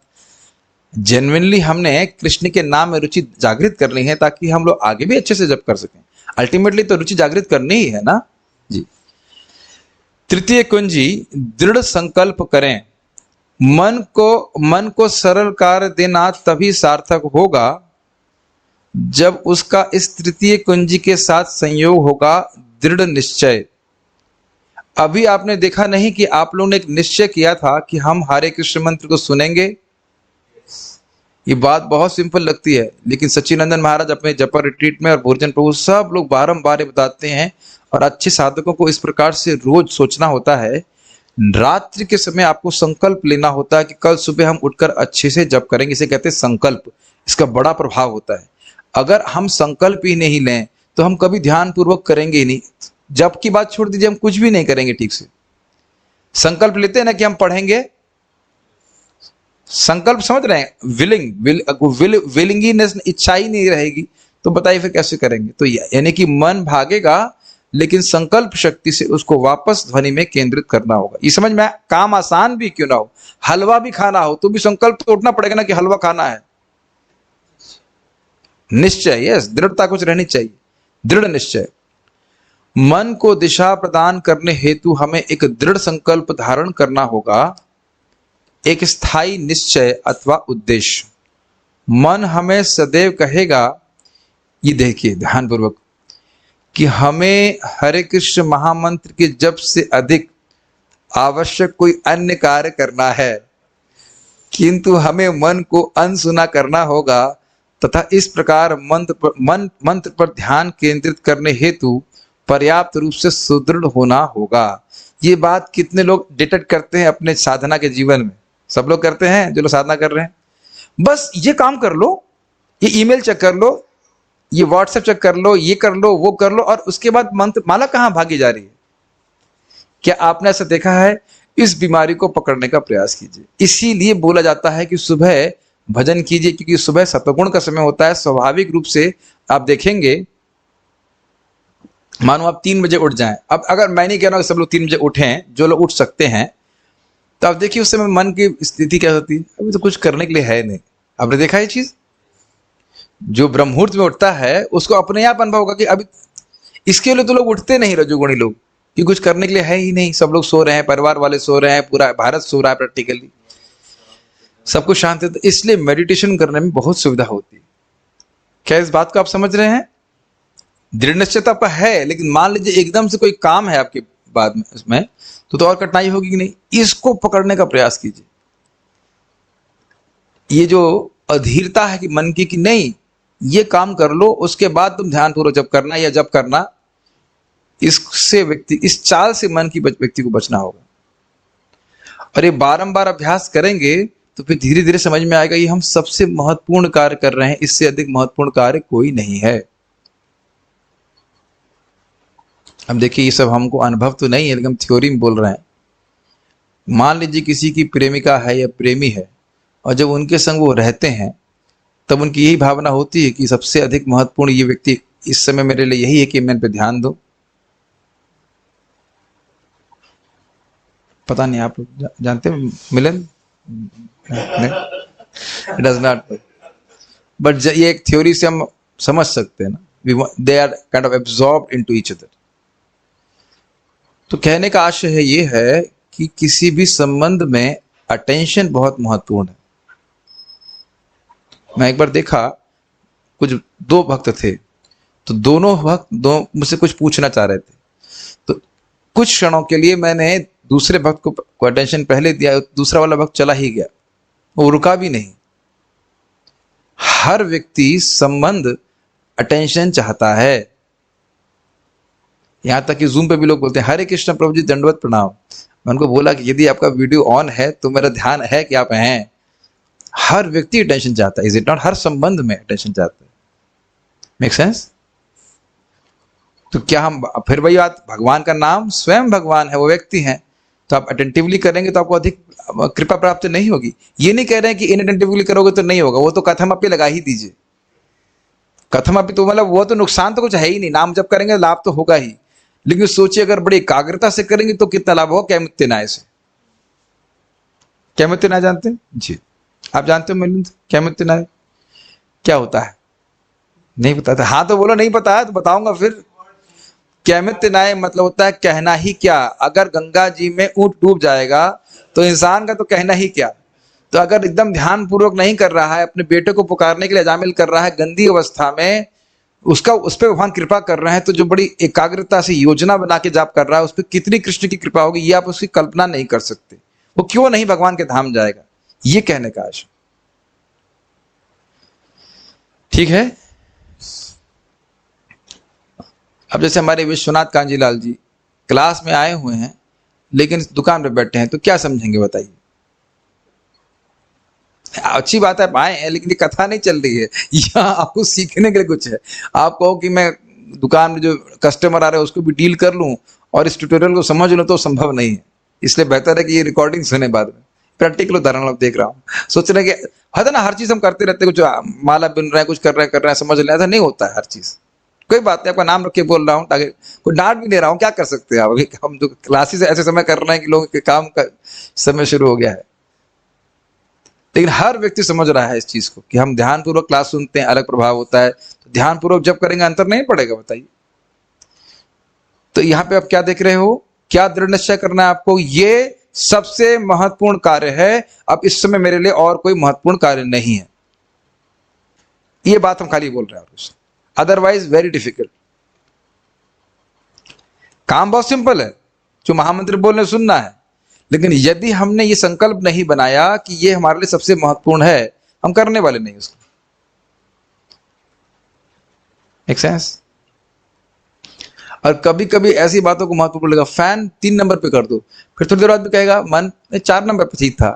जेन्युइनली हमने कृष्ण के नाम में रुचि जागृत करनी है ताकि हम लोग आगे भी अच्छे से जप कर सकें। अल्टीमेटली तो रुचि जागृत करनी ही है ना जी। तृतीय कुंजी, दृढ़ संकल्प करें। मन को सरल कार्य देना तभी सार्थक होगा जब उसका इस तृतीय कुंजी के साथ संयोग होगा, दृढ़ निश्चय। अभी आपने देखा नहीं कि आप लोगों ने एक निश्चय किया था कि हम हरे कृष्ण मंत्र को सुनेंगे। ये बात बहुत सिंपल लगती है, लेकिन सच्चिदानंद महाराज अपने जपा रिट्रीट में और भोजन प्रभु सब लोग बारंबार बताते हैं। और अच्छे साधकों को इस प्रकार से रोज सोचना होता है। रात्रि के समय आपको संकल्प लेना होता है कि कल सुबह हम उठकर अच्छे से जप करेंगे। इसे कहते हैं संकल्प। इसका बड़ा प्रभाव होता है। अगर हम संकल्प ही नहीं लें तो हम कभी ध्यान पूर्वक करेंगे ही नहीं। जप की बात छोड़ दीजिए, हम कुछ भी नहीं करेंगे ठीक से। संकल्प लेते हैं ना कि हम पढ़ेंगे, संकल्प समझ रहे हैं, विलिंगनेस, इच्छा ही नहीं रहेगी तो बताइए फिर कैसे करेंगे? तो यानी कि मन भागेगा, लेकिन संकल्प शक्ति से उसको वापस ध्वनि में केंद्रित करना होगा। ये समझ में, काम आसान भी क्यों ना हो, हलवा भी खाना हो तो भी संकल्प तो उठना पड़ेगा ना कि हलवा खाना है। निश्चय, यस, दृढ़ता कुछ रहनी चाहिए, दृढ़ निश्चय। मन को दिशा प्रदान करने हेतु हमें एक दृढ़ संकल्प धारण करना होगा, एक स्थायी निश्चय अथवा उद्देश्य। मन हमें सदैव कहेगा, ये देखिए ध्यानपूर्वक, कि हमें हरे कृष्ण महामंत्र के जप से अधिक आवश्यक कोई अन्य कार्य करना है, किंतु हमें मन को अनसुना करना होगा तथा इस प्रकार मंत्र पर ध्यान केंद्रित करने हेतु पर्याप्त रूप से सुदृढ़ होना होगा। ये बात कितने लोग डिटेक्ट करते हैं अपने साधना के जीवन में? सब लोग करते हैं जो लोग साधना कर रहे हैं। बस ये काम कर लो, ये ईमेल चेक कर लो, ये व्हाट्सएप चेक कर लो, ये कर लो, वो कर लो, और उसके बाद मंत्र माला कहां भागी जा रही है? क्या आपने ऐसा देखा है? इस बीमारी को पकड़ने का प्रयास कीजिए। इसीलिए बोला जाता है कि सुबह भजन कीजिए, क्योंकि सुबह सत्वगुण का समय होता है। स्वाभाविक रूप से आप देखेंगे, मानो आप 3 बजे उठ जाएं। अब अगर मैं नहीं कह रहा हूं कि सब लोग 3 बजे उठें, जो लोग उठ सकते हैं, तो आप देखिए उस समय मन की स्थिति क्या होती है। अभी तो कुछ करने के लिए है नहीं। आपने देखा ये चीज? जो ब्रह्म मुहूर्त में उठता है उसको अपने आप अनुभव होगा कि अभी इसके लिए तो लोग उठते नहीं, रजोगुणी लोग, कि कुछ करने के लिए है ही नहीं। सब लोग सो रहे हैं, परिवार वाले सो रहे हैं, पूरा भारत सो रहा है, प्रैक्टिकली सब कुछ शांत है। तो इसलिए मेडिटेशन करने में बहुत सुविधा होती है। क्या इस बात को आप समझ रहे हैं? दृढ़ निश्चयता आपका है, लेकिन मान लीजिए एकदम से कोई काम है आपके बाद में उसमें, तो और कठिनाई होगी कि नहीं? इसको पकड़ने का प्रयास कीजिए। ये जो अधीरता है कि मन की कि नहीं ये काम कर लो, उसके बाद तुम ध्यानपूर्वक जब करना या जब करना, इससे व्यक्ति, इस चाल से मन की व्यक्ति को बचना होगा। और ये बारंबार अभ्यास करेंगे तो फिर धीरे धीरे समझ में आएगा ये हम सबसे महत्वपूर्ण कार्य कर रहे हैं, इससे अधिक महत्वपूर्ण कार्य कोई नहीं है। अब देखिए, ये सब हमको अनुभव तो नहीं है, लेकिन हम थ्योरी में बोल रहे हैं। मान लीजिए किसी की प्रेमिका है या प्रेमी है, और जब उनके संग वो रहते हैं तब उनकी यही भावना होती है कि सबसे अधिक महत्वपूर्ण ये व्यक्ति इस समय मेरे लिए यही है कि मैं इन पे ध्यान दूं। पता नहीं, आप जानते हैं Milan? It does not, but ये एक थ्योरी से हम समझ सकते हैं ना, they are kind of absorbed into each other. तो कहने का आशय ये है कि किसी भी संबंध में अटेंशन बहुत महत्वपूर्ण है। मैं एक बार देखा, कुछ 2 भक्त थे, तो दोनों भक्त मुझसे कुछ पूछना चाह रहे थे। तो कुछ क्षणों के लिए मैंने दूसरे भक्त को अटेंशन पहले दिया, दूसरा वाला भक्त चला ही गया, वो रुका भी नहीं। हर व्यक्ति संबंध अटेंशन चाहता है। यहां तक कि जूम पे भी लोग बोलते हैं हरे कृष्ण प्रभु जी दंडवत प्रणाम। मैं उनको बोला कि यदि आपका वीडियो ऑन है तो मेरा ध्यान है कि आप हैं। हर व्यक्ति अटेंशन चाहता है, इज इट नॉट? हर संबंध में अटेंशन चाहता है। Make sense? तो क्या हम फिर वही बात, भगवान का नाम स्वयं भगवान है, वो व्यक्ति हैं, तो आप अटेंटिवली करेंगे तो आपको अधिक कृपा प्राप्त नहीं होगी। ये नहीं कह रहे हैं कि इनअटेंटिवली करोगे तो नहीं होगा, वो तो कथम अपी लगा ही दीजिए। कथम अपी तो मतलब वो तो नुकसान तो कुछ है ही नहीं, नाम जब करेंगे लाभ तो होगा ही। लेकिन सोचिए अगर बड़ी एकाग्रता से करेंगे तो कितना लाभ होगा। कैमुत्य से, कैमुत्य न्याय जानते हैं जी? आप जानते हो मिलिंद कैमुत्य न्याय क्या होता है? नहीं पता था? हाँ तो बोलो नहीं पता है तो बताऊंगा फिर। कैमुत्य न्याय मतलब होता है कहना ही क्या। अगर गंगा जी में ऊंट डूब जाएगा तो इंसान का तो कहना ही क्या। तो अगर एकदम ध्यान पूर्वक नहीं कर रहा है, अपने बेटे को पुकारने के लिए अजामिल कर रहा है गंदी अवस्था में, उसका उस पर भगवान कृपा कर रहे हैं, तो जो बड़ी एकाग्रता से योजना बना के जाप कर रहा है उस पर कितनी कृष्ण की कृपा होगी ये आप उसकी कल्पना नहीं कर सकते। वो क्यों नहीं भगवान के धाम जाएगा, ये कहने का आशय। ठीक है। अब जैसे हमारे विश्वनाथ कांजीलाल जी क्लास में आए हुए हैं लेकिन दुकान पे बैठे हैं, तो क्या समझेंगे बताइए? अच्छी बात है, आए हैं, लेकिन ये कथा नहीं चल रही है, यहाँ आपको सीखने के लिए कुछ है। आप कहो कि मैं दुकान में जो कस्टमर आ रहे हैं उसको भी डील कर लूं और इस ट्यूटोरियल को समझ लूं, तो संभव नहीं है। इसलिए बेहतर है कि ये रिकॉर्डिंग सुने बाद में। प्रैक्टिकल उदाहरण आप देख रहा हूँ, सोच रहे कि है ना, हर चीज हम करते रहते, कुछ माला बुन रहे हैं, कुछ कर रहे हैं, समझ लें, ऐसा नहीं होता है हर चीज। कोई बात नहीं, आपका नाम रख के बोल रहा हूँ ताकि कोई डांट भी दे रहा हूँ, क्या कर सकते हैं आप। अभी हम जो क्लासेस ऐसे समय कर रहे हैं कि लोगों के काम का समय शुरू हो गया है, लेकिन हर व्यक्ति समझ रहा है इस चीज को कि हम ध्यानपूर्वक क्लास सुनते हैं, अलग प्रभाव होता है। तो ध्यानपूर्वक जब करेंगे अंतर नहीं पड़ेगा, बताइए। तो यहाँ पे आप क्या देख रहे हो, क्या दृढ़ निश्चय करना है आपको, ये सबसे महत्वपूर्ण कार्य है। अब इस समय मेरे लिए और कोई महत्वपूर्ण कार्य नहीं है, ये बात हम खाली बोल रहे हैं। Otherwise very difficult. काम बहुत सिंपल है, जो महामंत्र बोलने सुनना है, लेकिन यदि हमने ये संकल्प नहीं बनाया कि ये हमारे लिए सबसे महत्वपूर्ण है, हम करने वाले नहीं उसको। एक सेंस। और कभी कभी ऐसी बातों को महत्वपूर्ण लगेगा, फैन 3 नंबर पे कर दो, फिर थोड़ी देर बाद भी कहेगा मन 4 नंबर पे ठीक था,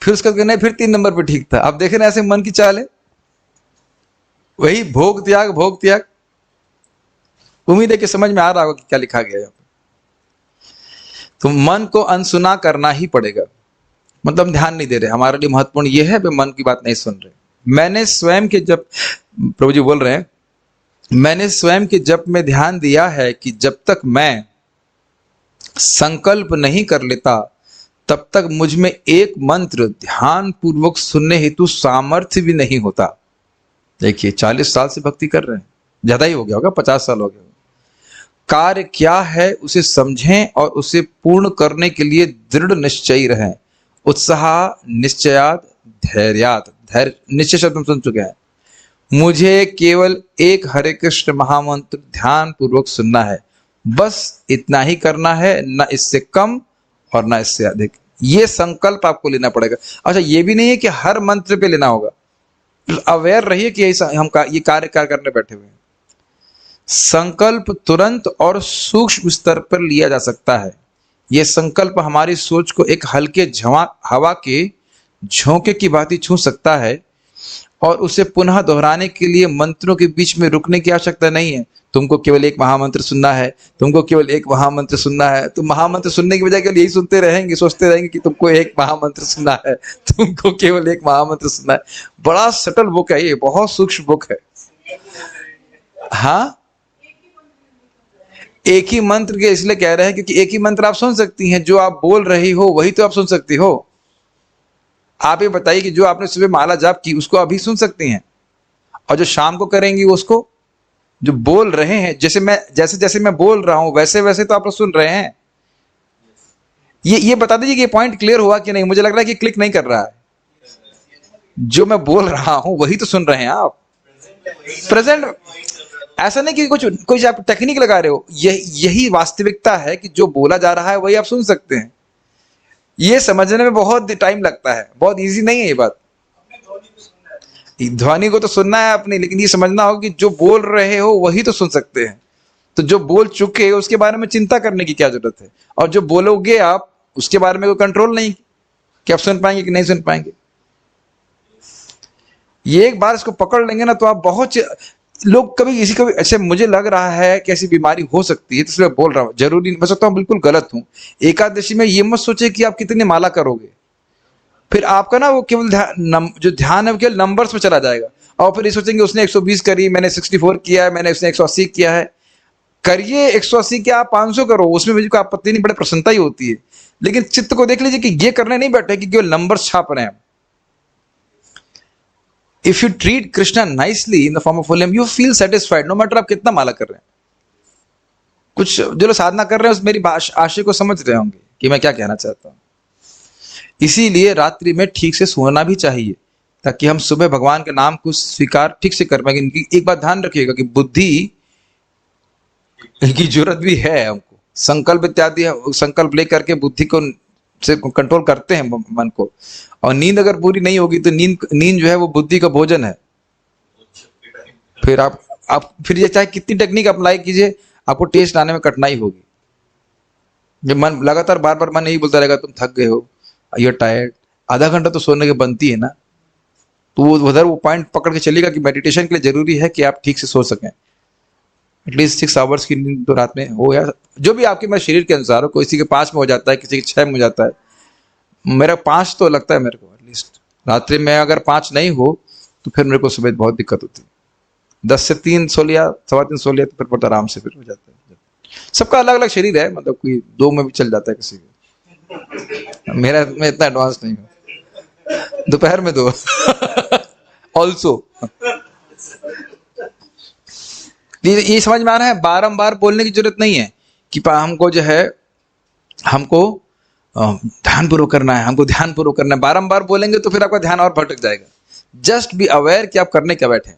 फिर उसका कहना है फिर 3 नंबर पे ठीक था। अब देखे ना ऐसे मन की चाल है, वही भोग त्याग भोग त्याग। उम्मीद है कि समझ में आ रहा होगा कि क्या लिखा गया है। तो मन को अनसुना करना ही पड़ेगा, मतलब ध्यान नहीं दे रहे। हमारे लिए महत्वपूर्ण यह है, मन की बात नहीं सुन रहे। मैंने स्वयं के जब, प्रभु जी बोल रहे हैं, मैंने स्वयं के जप में ध्यान दिया है कि जब तक मैं संकल्प नहीं कर लेता तब तक मुझ में एक मंत्र ध्यान पूर्वक सुनने हेतु सामर्थ्य भी नहीं होता। देखिए 40 साल से भक्ति कर रहे हैं, ज्यादा ही हो गया होगा, 50 साल हो गया। कार्य क्या है उसे समझें और उसे पूर्ण करने के लिए दृढ़ निश्चयी रहें। उत्साह निश्चयात धैर्यात, धैर्य निश्चय शब्द हम सुन चुके हैं। मुझे केवल एक हरे कृष्ण महामंत्र ध्यान पूर्वक सुनना है, बस इतना ही करना है, न इससे कम और न इससे अधिक। ये संकल्प आपको लेना पड़ेगा। अच्छा, ये भी नहीं है कि हर मंत्र पे लेना होगा, अवेयर रहिए कि हम ये कार्य करने बैठे हुए हैं। संकल्प तुरंत और सूक्ष्म स्तर पर लिया जा सकता है। यह संकल्प हमारी सोच को एक हल्के हवा के झोंके की भांति छू सकता है और उसे पुनः दोहराने के लिए मंत्रों के बीच में रुकने की आवश्यकता नहीं है। तुमको केवल एक महामंत्र सुनना है, तुमको केवल एक महामंत्र सुनना है। तुम महामंत्र सुनने की बजाय केवल यही सुनते रहेंगे, सोचते रहेंगे कि तुमको एक महामंत्र सुनना है, तुमको केवल एक महामंत्र सुनना है। बड़ा सटल बुक है ये, बहुत सूक्ष्म बुक है। हाँ, एक ही मंत्र के इसलिए कह रहे हैं क्योंकि एक ही मंत्र आप सुन सकती हैं, जो आप बोल रही हो वही तो आप सुन सकती हो। आप ये बताइए कि जो आपने सुबह माला जाप की उसको अभी सुन सकती हैं, और जो शाम को करेंगी उसको, जो बोल रहे हैं, जैसे मैं बोल रहा हूं वैसे वैसे तो आप लोग सुन रहे हैं। ये बता दीजिए कि ये पॉइंट क्लियर हुआ कि नहीं। मुझे लग रहा है कि क्लिक नहीं कर रहा है। जो मैं बोल रहा हूं वही तो सुन रहे हैं आप। प्रेजेंट, ऐसा नहीं कि कुछ आप टेक्निक लगा रहे हो, यही वास्तविकता है कि जो बोला जा रहा है वही आप सुन सकते हैं। ये समझने में बहुत टाइम लगता है, बहुत इजी नहीं है ये बात। ध्वनि को तो सुनना है अपनी, लेकिन ये समझना होगा कि जो बोल रहे हो वही तो सुन सकते हैं। तो जो बोल चुके उसके बारे में चिंता करने की क्या जरूरत है, और जो बोलोगे आप उसके बारे में कोई कंट्रोल नहीं कि आप सुन पाएंगे कि नहीं सुन पाएंगे। ये एक बार इसको पकड़ लेंगे ना तो आप बहुत लोग कभी किसी को ऐसे, मुझे लग रहा है कि ऐसी बीमारी हो सकती है, तो इसलिए बोल रहा हूं, जरूरी नहीं, मैं सोचता हूं बिल्कुल गलत हूं। एकादशी में ये मत सोचे कि आप कितनी माला करोगे, फिर आपका ना वो केवल जो ध्यान है वो केवल नंबर्स में चला जाएगा, और फिर ये सोचेंगे उसने 120 करी, मैंने 64 किया है, मैंने उसने 180 किया है। करिए 180 क्या, आप 500 करो, उसमें मुझे कोई आपत्ति नहीं, बड़े प्रसन्नता ही होती है। लेकिन चित्त को देख लीजिए कि ये करने नहीं बैठे कि केवल नंबर छाप रहे हैं। If you treat Krishna nicely in the form of volume, you feel satisfied, no matter आप कितना माला कर रहे हैं। कुछ जो लोग साधना कर रहे हैं उस मेरी आशय को समझ रहे होंगे कि मैं क्या कहना चाहता हूं। इसीलिए रात्रि में ठीक से सोना भी चाहिए, ताकि हम सुबह भगवान के नाम को स्वीकार ठीक से कर पाएंगे। इनकी एक बात ध्यान रखिएगा कि बुद्धि की जरूरत भी है हमको, संकल्प इत्यादि संकल्प लेकर के बुद्धि को से कंट्रोल करते हैं मन को। और नींद अगर पूरी नहीं होगी तो नींद जो है वो बुद्धि का भोजन है। फिर आप फिर ये चाहे कितनी टेक्निक अप्लाई कीजिए, आपको टेस्ट लाने में कठिनाई होगी। जब मन लगातार बार बार मन यही बोलता रहेगा तुम थक गए हो, यू आर टायर्ड, आधा घंटा तो सोने की बनती है ना, तो वो उधर वो पॉइंट पकड़ के चलेगा कि मेडिटेशन के लिए जरूरी है कि आप ठीक से सो सकें। एटलीस्ट 6 आवर्स की नींद तो रात में हो, या जो भी आपके मेरे शरीर के अनुसार हो। किसी के 5 में हो जाता है, किसी के 6 में हो जाता है। मेरा 5 तो लगता है मेरे को एटलीस्ट। रात्रि में अगर 5 नहीं हो तो फिर मेरे को सुबह बहुत दिक्कत होती है। 10 से 3 सो लिया, 3:15 सो लिया तो फिर बहुत आराम से फिर हो जाता है। सबका अलग अलग शरीर है, मतलब कोई 2 में भी चल जाता है किसी को। मैं इतना एडवांस नहीं हूँ, दोपहर में 2 ऑल्सो। ये समझ में आ रहा है, बारंबार बोलने की जरूरत नहीं है कि हमको जो है हमको ध्यानपूर्वक करना है, हमको ध्यानपूर्वक करना है। बारंबार बोलेंगे तो फिर आपका ध्यान और भटक जाएगा। जस्ट बी अवेयर कि आप करने क्या बैठे हैं।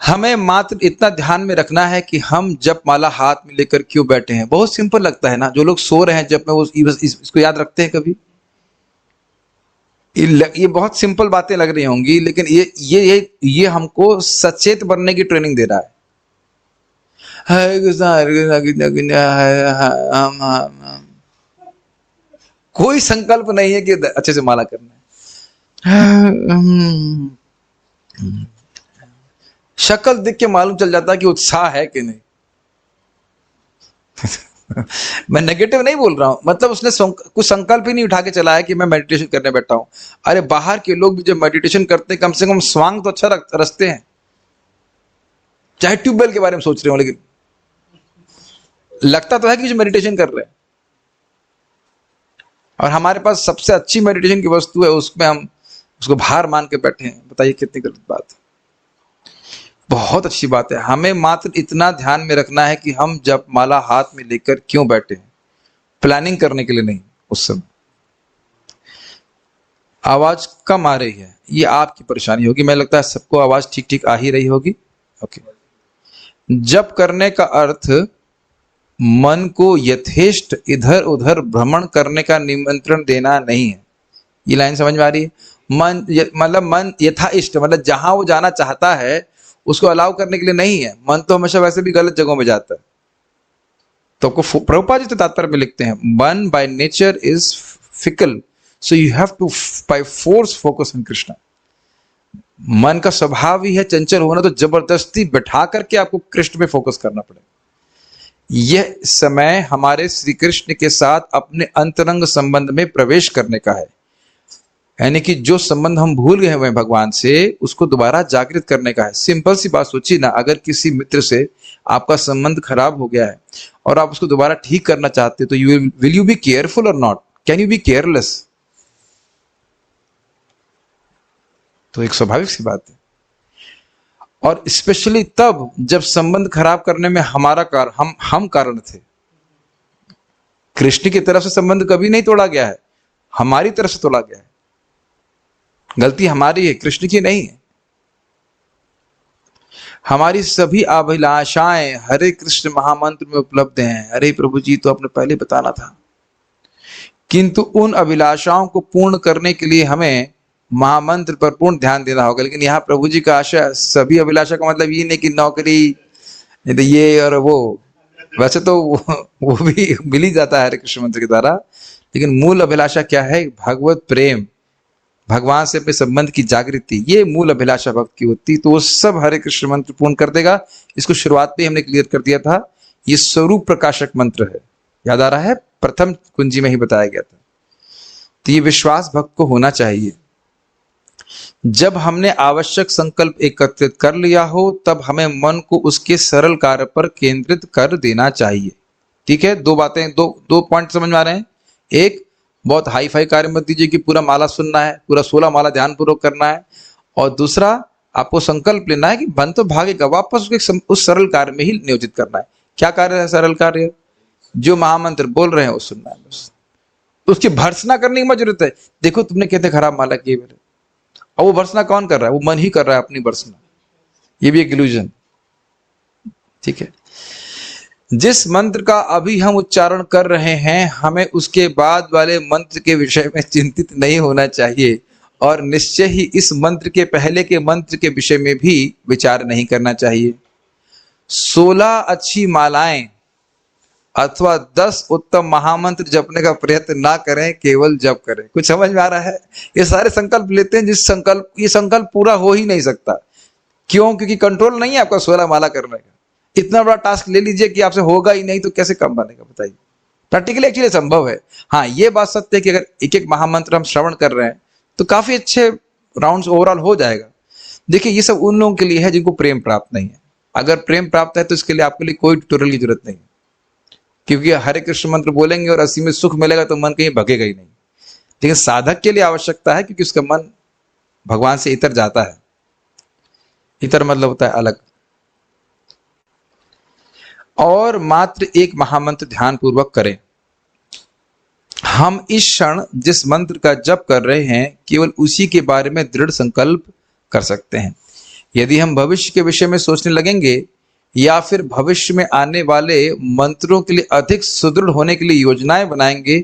हमें मात्र इतना ध्यान में रखना है कि हम जप माला हाथ में लेकर क्यों बैठे हैं। बहुत सिंपल लगता है ना, जो लोग सो रहे हैं जब में वो इसको याद रखते हैं कभी? ये बहुत सिंपल बातें लग रही होंगी, लेकिन ये हमको सचेत बनने की ट्रेनिंग दे रहा है। हरे कृष्णा हरे कृष्णा कृष्णा कृष्णा हम। कोई संकल्प नहीं है कि अच्छे से माला करना है। शक्ल देख के मालूम चल जाता है कि उत्साह है कि नहीं। मैं नेगेटिव नहीं बोल रहा हूं, मतलब उसने कुछ संकल्प ही नहीं उठा के चला है कि मैं मेडिटेशन करने बैठा हूं। अरे बाहर के लोग भी जब मेडिटेशन करते हैं, कम से कम स्वांग तो अच्छा रचते हैं, चाहे ट्यूबवेल के बारे में सोच रहे हो, लेकिन लगता तो है कि जो मेडिटेशन कर रहे हैं। और हमारे पास सबसे अच्छी मेडिटेशन की वस्तु है, उसमें हम उसको भार मान के बैठे हैं। बताइए कितनी गलत बात है। बहुत अच्छी बात है। हमें मात्र इतना ध्यान में रखना है कि हम जब माला हाथ में लेकर क्यों बैठे हैं, प्लानिंग करने के लिए नहीं। उस समय आवाज कम आ रही है, ये आपकी परेशानी होगी। मैं लगता है सबको आवाज ठीक ठीक आ ही रही होगी। ओके। जप करने का अर्थ मन को यथेष्ट इधर उधर भ्रमण करने का निमंत्रण देना नहीं है। ये लाइन समझ में आ रही है? मतलब मन यथा इष्ट, मतलब जहां वो जाना चाहता है उसको अलाउ करने के लिए नहीं है। मन तो हमेशा वैसे भी गलत जगहों में जाता है। तो आपको प्रभुपाद जी तो तात्पर्य में लिखते हैं, मन by nature is fickle, so you have to by force focus on Krishna. मन का स्वभाव ही है चंचल होना, तो जबरदस्ती बैठा करके आपको कृष्ण पे फोकस करना पड़ेगा। यह समय हमारे श्री कृष्ण के साथ अपने अंतरंग संबंध में प्रवेश करने का है, यानी कि जो संबंध हम भूल गए हैं भगवान से, उसको दोबारा जागृत करने का है। सिंपल सी बात सोचिए ना, अगर किसी मित्र से आपका संबंध खराब हो गया है और आप उसको दोबारा ठीक करना चाहते हैं, तो विल यू बी केयरफुल और not? Can you be careless? तो एक स्वाभाविक सी बात है। और स्पेशली तब जब संबंध खराब करने में हमारा हम कारण थे। कृष्ण की तरफ से संबंध कभी नहीं तोड़ा गया है, हमारी तरफ से तोड़ा गया है। गलती हमारी है, कृष्ण की नहीं है। हमारी सभी अभिलाषाएं हरे कृष्ण महामंत्र में उपलब्ध हैं। अरे प्रभु जी, तो आपने पहले बताना था। किंतु उन अभिलाषाओं को पूर्ण करने के लिए हमें महामंत्र पर पूर्ण ध्यान देना होगा। लेकिन यहाँ प्रभु जी का आशा, सभी अभिलाषा का मतलब ये नहीं कि नौकरी, नहीं तो ये और वो, वैसे तो वो भी मिल ही जाता है हरे कृष्ण मंत्र के द्वारा। लेकिन मूल अभिलाषा क्या है? भगवत प्रेम, भगवान से अपने संबंध की जागृति, ये मूल अभिलाषा भक्त की होती। तो वो सब हरे कृष्ण मंत्र पूर्ण कर देगा। इसको शुरुआत में हमने क्लियर कर दिया था, ये स्वरूप प्रकाशक मंत्र है। याद आ रहा है? प्रथम कुंजी में ही बताया गया था। तो ये विश्वास भक्त को होना चाहिए। जब हमने आवश्यक संकल्प एकत्रित कर लिया हो, तब हमें मन को उसके सरल कार्य पर केंद्रित कर देना चाहिए। ठीक है? दो बातें, दो पॉइंट समझ में आ रहे हैं। एक, बहुत हाई फाई कार्य मत दीजिए कि पूरा माला सुनना है, पूरा 16 माला ध्यानपूर्वक करना है। और दूसरा, आपको संकल्प लेना है कि मन तो भागेगा, वापस उस सरल कार्य में ही नियोजित करना है। क्या कार्य है सरल कार्य? जो महामंत्र बोल रहे हैं वो सुनना है बस। उसकी भर्त्सना करने की जरूरत है। देखो तुमने कहते खराब माला की मेरे, और वो भर्त्सना कौन कर रहा है? वो मन ही कर रहा है अपनी भर्त्सना। ये भी एक इल्यूजन। ठीक है? जिस मंत्र का अभी हम उच्चारण कर रहे हैं, हमें उसके बाद वाले मंत्र के विषय में चिंतित नहीं होना चाहिए, और निश्चय ही इस मंत्र के पहले के मंत्र के विषय में भी विचार नहीं करना चाहिए। 16 अच्छी मालाएं अथवा 10 उत्तम महामंत्र जपने का प्रयत्न ना करें, केवल जप करें। कुछ समझ में आ रहा है? ये सारे संकल्प लेते हैं, ये संकल्प पूरा हो ही नहीं सकता। क्यों? क्योंकि कंट्रोल नहीं है आपका 16 माला करने का। इतना बड़ा टास्क ले लीजिए कि आपसे होगा ही नहीं, तो कैसे कम बनेगा? बताइए। प्रैक्टिकली एक्चुअली संभव है। हाँ, ये बात सत्य है कि अगर एक एक महामंत्र हम श्रवण कर रहे हैं तो काफी अच्छे राउंड्स ओवरऑल हो जाएगा। देखिए, ये सब उन लोगों के लिए है जिनको प्रेम प्राप्त नहीं है। अगर प्रेम प्राप्त है तो इसके लिए आपके लिए कोई ट्यूटोरियल की जरूरत नहीं, क्योंकि हरे कृष्ण मंत्र बोलेंगे और असीम सुख मिलेगा तो मन कहीं भगेगा ही नहीं। लेकिन साधक के लिए आवश्यकता है, क्योंकि उसका मन भगवान से इतर जाता है। इतर मतलब होता है अलग। और मात्र एक महामंत्र ध्यान पूर्वक करें। हम इस क्षण जिस मंत्र का जप कर रहे हैं, केवल उसी के बारे में दृढ़ संकल्प कर सकते हैं। यदि हम भविष्य के विषय में सोचने लगेंगे या फिर भविष्य में आने वाले मंत्रों के लिए अधिक सुदृढ़ होने के लिए योजनाएं बनाएंगे,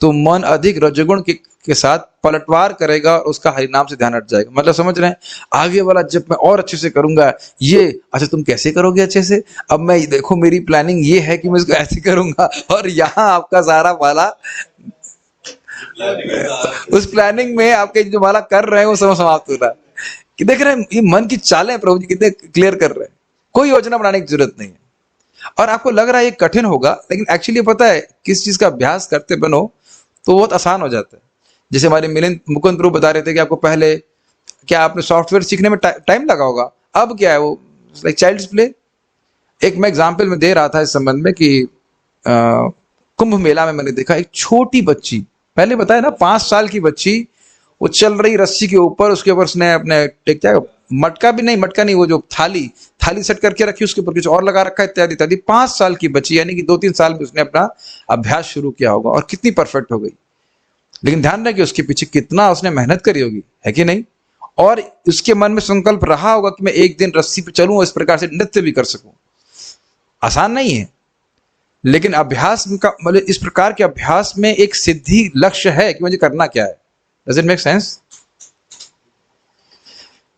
तो मन अधिक रजोगुण के साथ पलटवार करेगा और उसका हरि नाम से ध्यान हट जाएगा। मतलब समझ रहे हैं, आगे वाला जब मैं और अच्छे से करूंगा ये, अच्छा तुम कैसे करोगे अच्छे से, अब मैं देखो मेरी प्लानिंग ये है कि मैं इसको ऐसे करूंगा, और यहाँ आपका सारा वाला उस प्लानिंग में आपके जो वाला कर रहे हैं वो सब समाप्त हो रहा है। कि देख रहे हैं ये मन की चालें प्रभु जी कितने क्लियर कर रहे हैं, कोई योजना बनाने की जरूरत नहीं है। और आपको लग रहा है ये कठिन होगा, लेकिन एक्चुअली पता है किस चीज का अभ्यास करते बनो तो बहुत आसान हो जाता है। जैसे हमारे मिलिंद मुकुंद प्रभु बता रहे थे कि आपको पहले क्या आपने सॉफ्टवेयर सीखने में टाइम लगा होगा, अब क्या है वो लाइक चाइल्ड्स प्ले। एक मैं एग्जाम्पल में दे रहा था इस संबंध में कि कुंभ मेला में मैंने देखा एक छोटी बच्ची, पहले बताया ना 5 साल की बच्ची, वो चल रही रस्सी के ऊपर, उसके ऊपर उसने अपने क्या मटका नहीं, वो जो थाली सेट करके रखी, उसके ऊपर कुछ और लगा रखा है, इत्यादि इत्यादि। 5 साल की बच्ची, यानी कि 2-3 साल में उसने अपना अभ्यास शुरू किया होगा और कितनी परफेक्ट हो गई। लेकिन ध्यान रखिए उसके पीछे कितना उसने मेहनत करी होगी, है कि नहीं। और उसके मन में संकल्प रहा होगा कि मैं एक दिन रस्सी पे चलूं, इस प्रकार से नृत्य भी कर सकूं। आसान नहीं है, लेकिन अभ्यास का मतलब इस प्रकार के अभ्यास में एक सिद्धि लक्ष्य है कि मुझे करना क्या है। Does it make sense?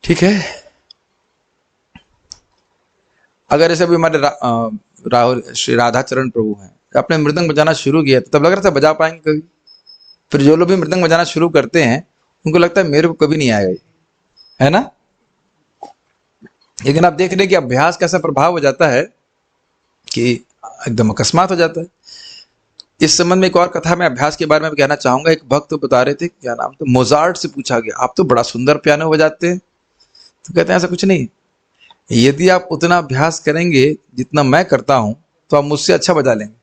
ठीक है। अगर ऐसे भी हमारे राहुल श्री राधाचरण प्रभु हैं, आपने मृदंग बजाना शुरू किया तो तब लग रहा था बजा पाएंगे कभी, फिर जो लोग भी मृदंग बजाना शुरू करते हैं उनको लगता है मेरे को कभी नहीं आएगा, है ना। लेकिन आप देख रहे हैं कि अभ्यास कैसा प्रभाव हो जाता है कि एकदम अकस्मात हो जाता है। इस संबंध में एक और कथा मैं अभ्यास के बारे में कहना चाहूंगा। एक भक्त तो बता रहे थे, क्या नाम, तो मोजार्ट से पूछा गया आप तो बड़ा सुंदर पियानो बजाते हैं, तो कहते हैं ऐसा कुछ नहीं, यदि आप उतना अभ्यास करेंगे जितना मैं करता हूं तो आप मुझसे अच्छा बजा लेंगे।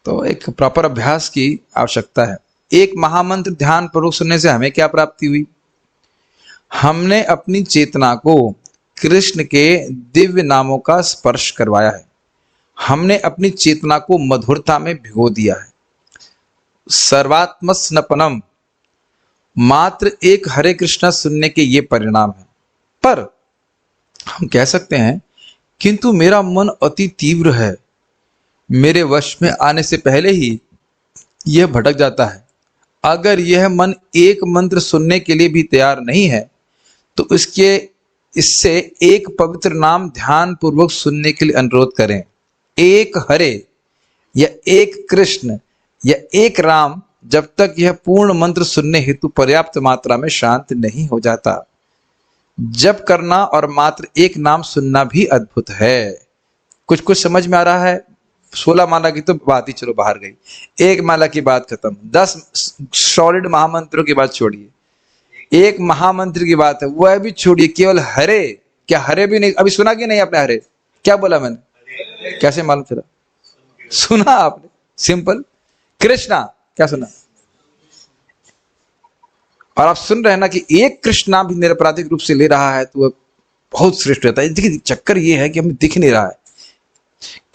तो एक प्रॉपर अभ्यास की आवश्यकता है। एक महामंत्र ध्यान पूर्वक सुनने से हमें क्या प्राप्ति हुई? हमने अपनी चेतना को कृष्ण के दिव्य नामों का स्पर्श करवाया है, हमने अपनी चेतना को मधुरता में भिगो दिया है। सर्वात्म स्नपनम, मात्र एक हरे कृष्णा सुनने के ये परिणाम है। पर हम कह सकते हैं किंतु मेरा मन अति तीव्र है, मेरे वश में आने से पहले ही यह भटक जाता है। अगर यह मन एक मंत्र सुनने के लिए भी तैयार नहीं है तो इससे एक पवित्र नाम ध्यान पूर्वक सुनने के लिए अनुरोध करें। एक हरे या एक कृष्ण या एक राम, जब तक यह पूर्ण मंत्र सुनने हेतु पर्याप्त मात्रा में शांत नहीं हो जाता। जप करना और मात्र एक नाम सुनना भी अद्भुत है। कुछ कुछ समझ में आ रहा है? 16 माला की तो बात ही चलो बाहर गई, एक माला की बात खत्म। 10 सॉलिड महामंत्रों की बात छोड़िए, एक महामंत्र की बात है वह भी छोड़िए, केवल हरे। क्या हरे भी नहीं? अभी सुना कि नहीं आपने? हरे क्या बोला मैंने? कैसे मालूम चला? सुना आपने? सिंपल। कृष्णा क्या सुना? और आप सुन रहे हैं ना कि एक कृष्ण नाम भी निरपराधिक रूप से ले रहा है तो वह बहुत श्रेष्ठ रहता है। देखिए चक्कर ये है कि हमें दिख नहीं रहा है,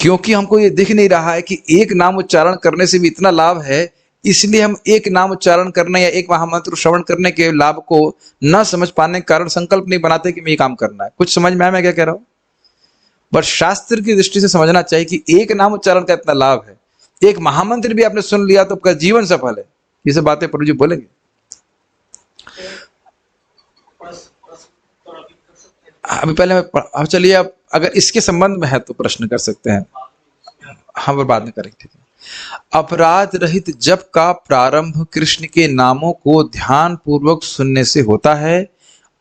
क्योंकि हमको ये दिख नहीं रहा है कि एक नाम उच्चारण करने से भी इतना लाभ है, इसलिए हम एक नाम उच्चारण करने या एक महामंत्र श्रवण करने के लाभ को न समझ पाने के कारण संकल्प नहीं बनाते कि मैं ये काम करना है। कुछ समझ में आया मैं क्या कह रहा हूं? बट शास्त्र की दृष्टि से समझना चाहिए कि एक नाम उच्चारण का इतना लाभ है, एक महामंत्र भी आपने सुन लिया तो आपका जीवन सफल है। ये सब बातें प्रभु जी बोलेंगे। अभी पहले अब चलिए, अब अगर इसके संबंध में है तो प्रश्न कर सकते हैं, हम बाद में करेंगे, ठीक है। अपराध रहित जप का प्रारंभ कृष्ण के नामों को ध्यान पूर्वक सुनने से होता है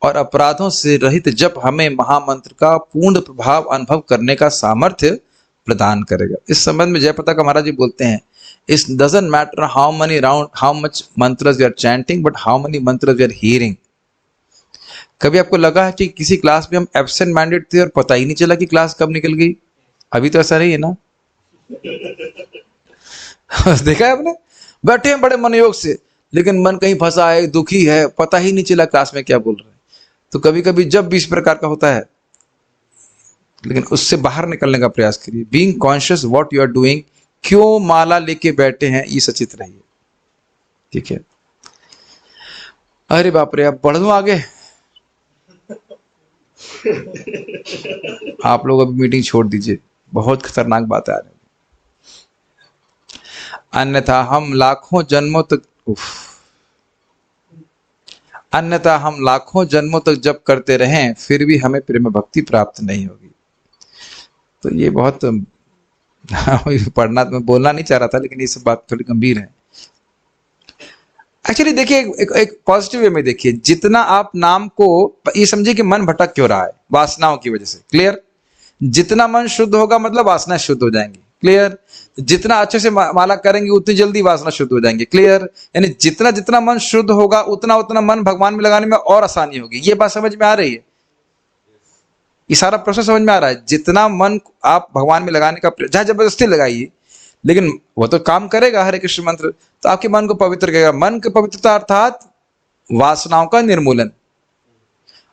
और अपराधों से रहित जप हमें महामंत्र का पूर्ण प्रभाव अनुभव करने का सामर्थ्य प्रदान करेगा। इस संबंध में जयप्रताप महाराज जी बोलते हैं, it doesn't matter how much mantras we are chanting but how many mantras we are hearing. कभी आपको लगा है कि किसी क्लास में हम एब्सेंट माइंडेड थे और पता ही नहीं चला कि क्लास कब निकल गई? अभी तो ऐसा नहीं है ना? देखा है आपने? बैठे हैं बड़े मनोयोग से, लेकिन मन कहीं फंसा है, दुखी है, पता ही नहीं चला क्लास में क्या बोल रहे हैं। तो कभी कभी जब भी इस प्रकार का होता है, लेकिन उससे बाहर निकलने का प्रयास करिए। Being conscious what you are doing, क्यों माला लेके बैठे हैं, ये सचेत रहिए, ठीक है। अरे बाप रे, अब बढ़ दूं आगे? आप लोग अभी मीटिंग छोड़ दीजिए, बहुत खतरनाक बात है, अन्यथा हम लाखों जन्मों तक अन्यथा हम लाखों जन्मों तक जप करते रहें फिर भी हमें प्रेम भक्ति प्राप्त नहीं होगी। तो ये बहुत पढ़ना, मैं बोलना नहीं चाह रहा था, लेकिन ये सब बात थोड़ी गंभीर है। एक्चुअली देखिए, एक पॉजिटिव वे में देखिए, जितना आप नाम को, ये समझिए कि मन भटक क्यों रहा है, वासनाओं की वजह से। क्लियर? जितना मन शुद्ध होगा मतलब वासना शुद्ध हो जाएंगी। क्लियर? जितना अच्छे से माला करेंगे उतनी जल्दी वासना शुद्ध हो जाएंगी। क्लियर? यानी जितना जितना मन शुद्ध होगा उतना उतना मन भगवान में लगाने में और आसानी होगी। ये बात समझ में आ रही है? ये सारा प्रोसेस समझ में आ रहा है? जितना मन आप भगवान में लगाने का, चाहे जबरदस्ती लगाइए, लेकिन वो तो काम करेगा। हरे कृष्ण मंत्र तो आपके मन को पवित्र करेगा। मन की पवित्रता अर्थात वासनाओं का निर्मूलन।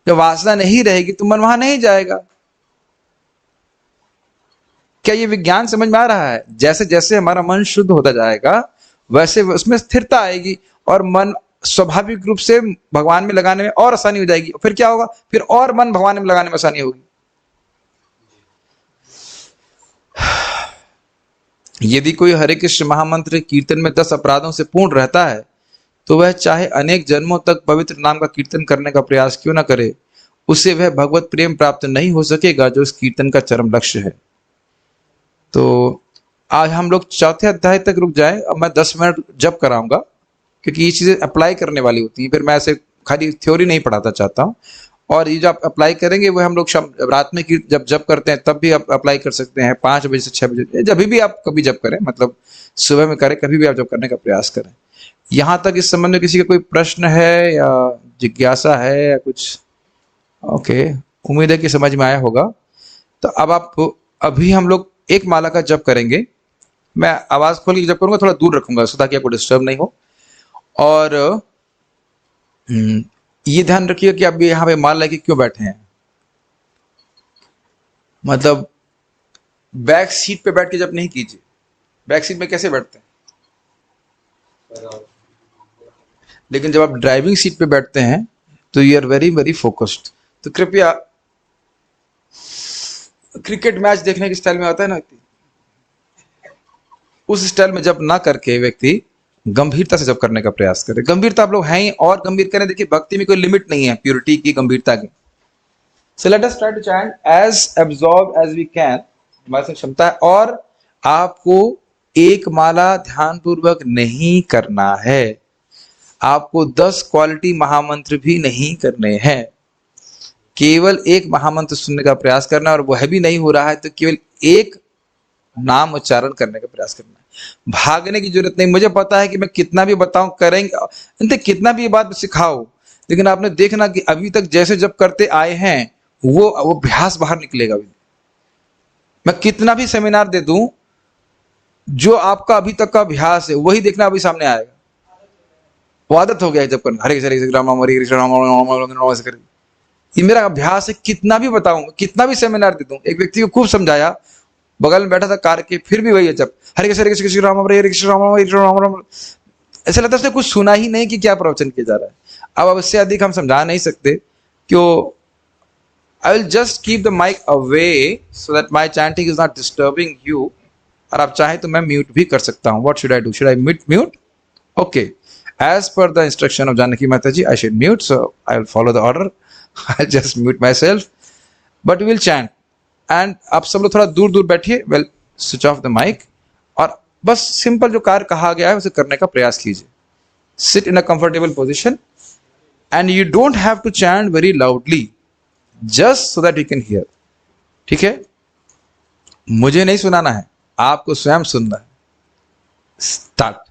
जब वासना नहीं रहेगी तो मन वहां नहीं जाएगा। क्या ये विज्ञान समझ में आ रहा है? जैसे जैसे हमारा मन शुद्ध होता जाएगा वैसे उसमें स्थिरता आएगी और मन स्वाभाविक रूप से भगवान में लगाने में और आसानी हो जाएगी। फिर क्या होगा? फिर और मन भगवान में लगाने में आसानी होगी। यदि कोई हरे कृष्ण महामंत्र कीर्तन में 10 अपराधों से पूर्ण रहता है तो वह चाहे अनेक जन्मों तक पवित्र नाम का कीर्तन करने का प्रयास क्यों न करे, उसे वह भगवत प्रेम प्राप्त नहीं हो सकेगा जो इस कीर्तन का चरम लक्ष्य है। तो आज हम लोग चौथे अध्याय तक रुक जाए। अब मैं 10 मिनट जप कराऊंगा क्योंकि ये चीजें अप्लाई करने वाली होती हैं। फिर मैं ऐसे खाली थ्योरी नहीं पढ़ाता चाहता हूँ। और ये जो आप अप्लाई करेंगे वो हम लोग रात में जब जप करते हैं तब भी आप अप्लाई कर सकते हैं, 5 बजे से 6 बजे, जब भी आप कभी जप करें, मतलब सुबह में करें, कभी भी आप जप करने का प्रयास करें। यहां तक इस संबंध में किसी का कोई प्रश्न है या जिज्ञासा है या कुछ? ओके, उम्मीद है कि समझ में आया होगा। तो अब आप, अभी हम लोग एक माला का जप करेंगे। मैं आवाज खोल के जप करूंगा, थोड़ा दूर रखूंगा ताकि आपको डिस्टर्ब नहीं हो। और ये ध्यान रखिए कि आप यहाँ पे माला लेके क्यों बैठे हैं। मतलब बैक सीट पे बैठ के जप नहीं कीजिए। बैक सीट में कैसे बैठते हैं? लेकिन जब आप ड्राइविंग सीट पे बैठते हैं तो you are very very focused. तो कृपया, क्रिकेट मैच देखने के स्टाइल में आता है ना, उस स्टाइल में जप ना करके व्यक्ति गंभीरता से जप करने का प्रयास करे। गंभीरता आप लोग हैं ही, और गंभीर करें। देखिए, भक्ति में कोई लिमिट नहीं है प्योरिटी की, गंभीरता की। So let us try to chant as absorb as we can. हमारे से क्षमता है। और आपको एक माला ध्यान पूर्वक नहीं करना है। आपको 10 क्वालिटी महामंत्र भी नहीं करने हैं। केवल एक महामंत्र सुनने का प्रयास करना है, और वह भी नहीं हो रहा है तो केवल एक नाम उच्चारण करने का प्रयास करना है। भागने की जरूरत नहीं। मुझे पता है कि मैं कितना भी बताऊं, करेंगे, कितना भी ये बात सिखाओ, लेकिन आपने देखना कि अभी तक जैसे जब करते आए हैं वो अभ्यास बाहर निकलेगा। अभी मैं कितना भी सेमिनार दे दूं, जो आपका अभी तक का अभ्यास है वही देखना अभी सामने आएगा। वो आदत हो गया है जब करना, हरे कृष्ण राम राम हरे कृष्ण राम राम राम राम राम ऐसे करके। ये मेरा अभ्यास है। कितना भी बताऊं, कितना भी सेमिनार दे दूं। एक व्यक्ति को खूब समझाया, बगल में बैठा था कार के, फिर भी वही है जब हरे कृष्ण कृष्ण राम हरे कृष्ण राम राम हरे कृष्ण राम राम। ऐसा लगता है उसने कुछ सुना ही नहीं कि क्या प्रवचन किया जा रहा है। अब इससे अधिक हम समझा नहीं सकते। क्यों? I will just keep the mic away so that my chanting is not disturbing you. और आप चाहे तो मैं म्यूट भी कर सकता हूँ। What should I do? Should I mute? Okay, as per the instruction of Janaki Mataji, I should mute, so I will follow the order. I'll just mute myself, but we will chant. And आप सब लोग थोड़ा दूर दूर बैठिए, well switch off the mic, और बस simple जो कार्य कहा गया है उसे करने का प्रयास कीजिए। Sit in a comfortable position, and you don't have to chant very loudly, just so that you can hear. ठीक है? मुझे नहीं सुनाना है, आपको स्वयं सुनना है। Start.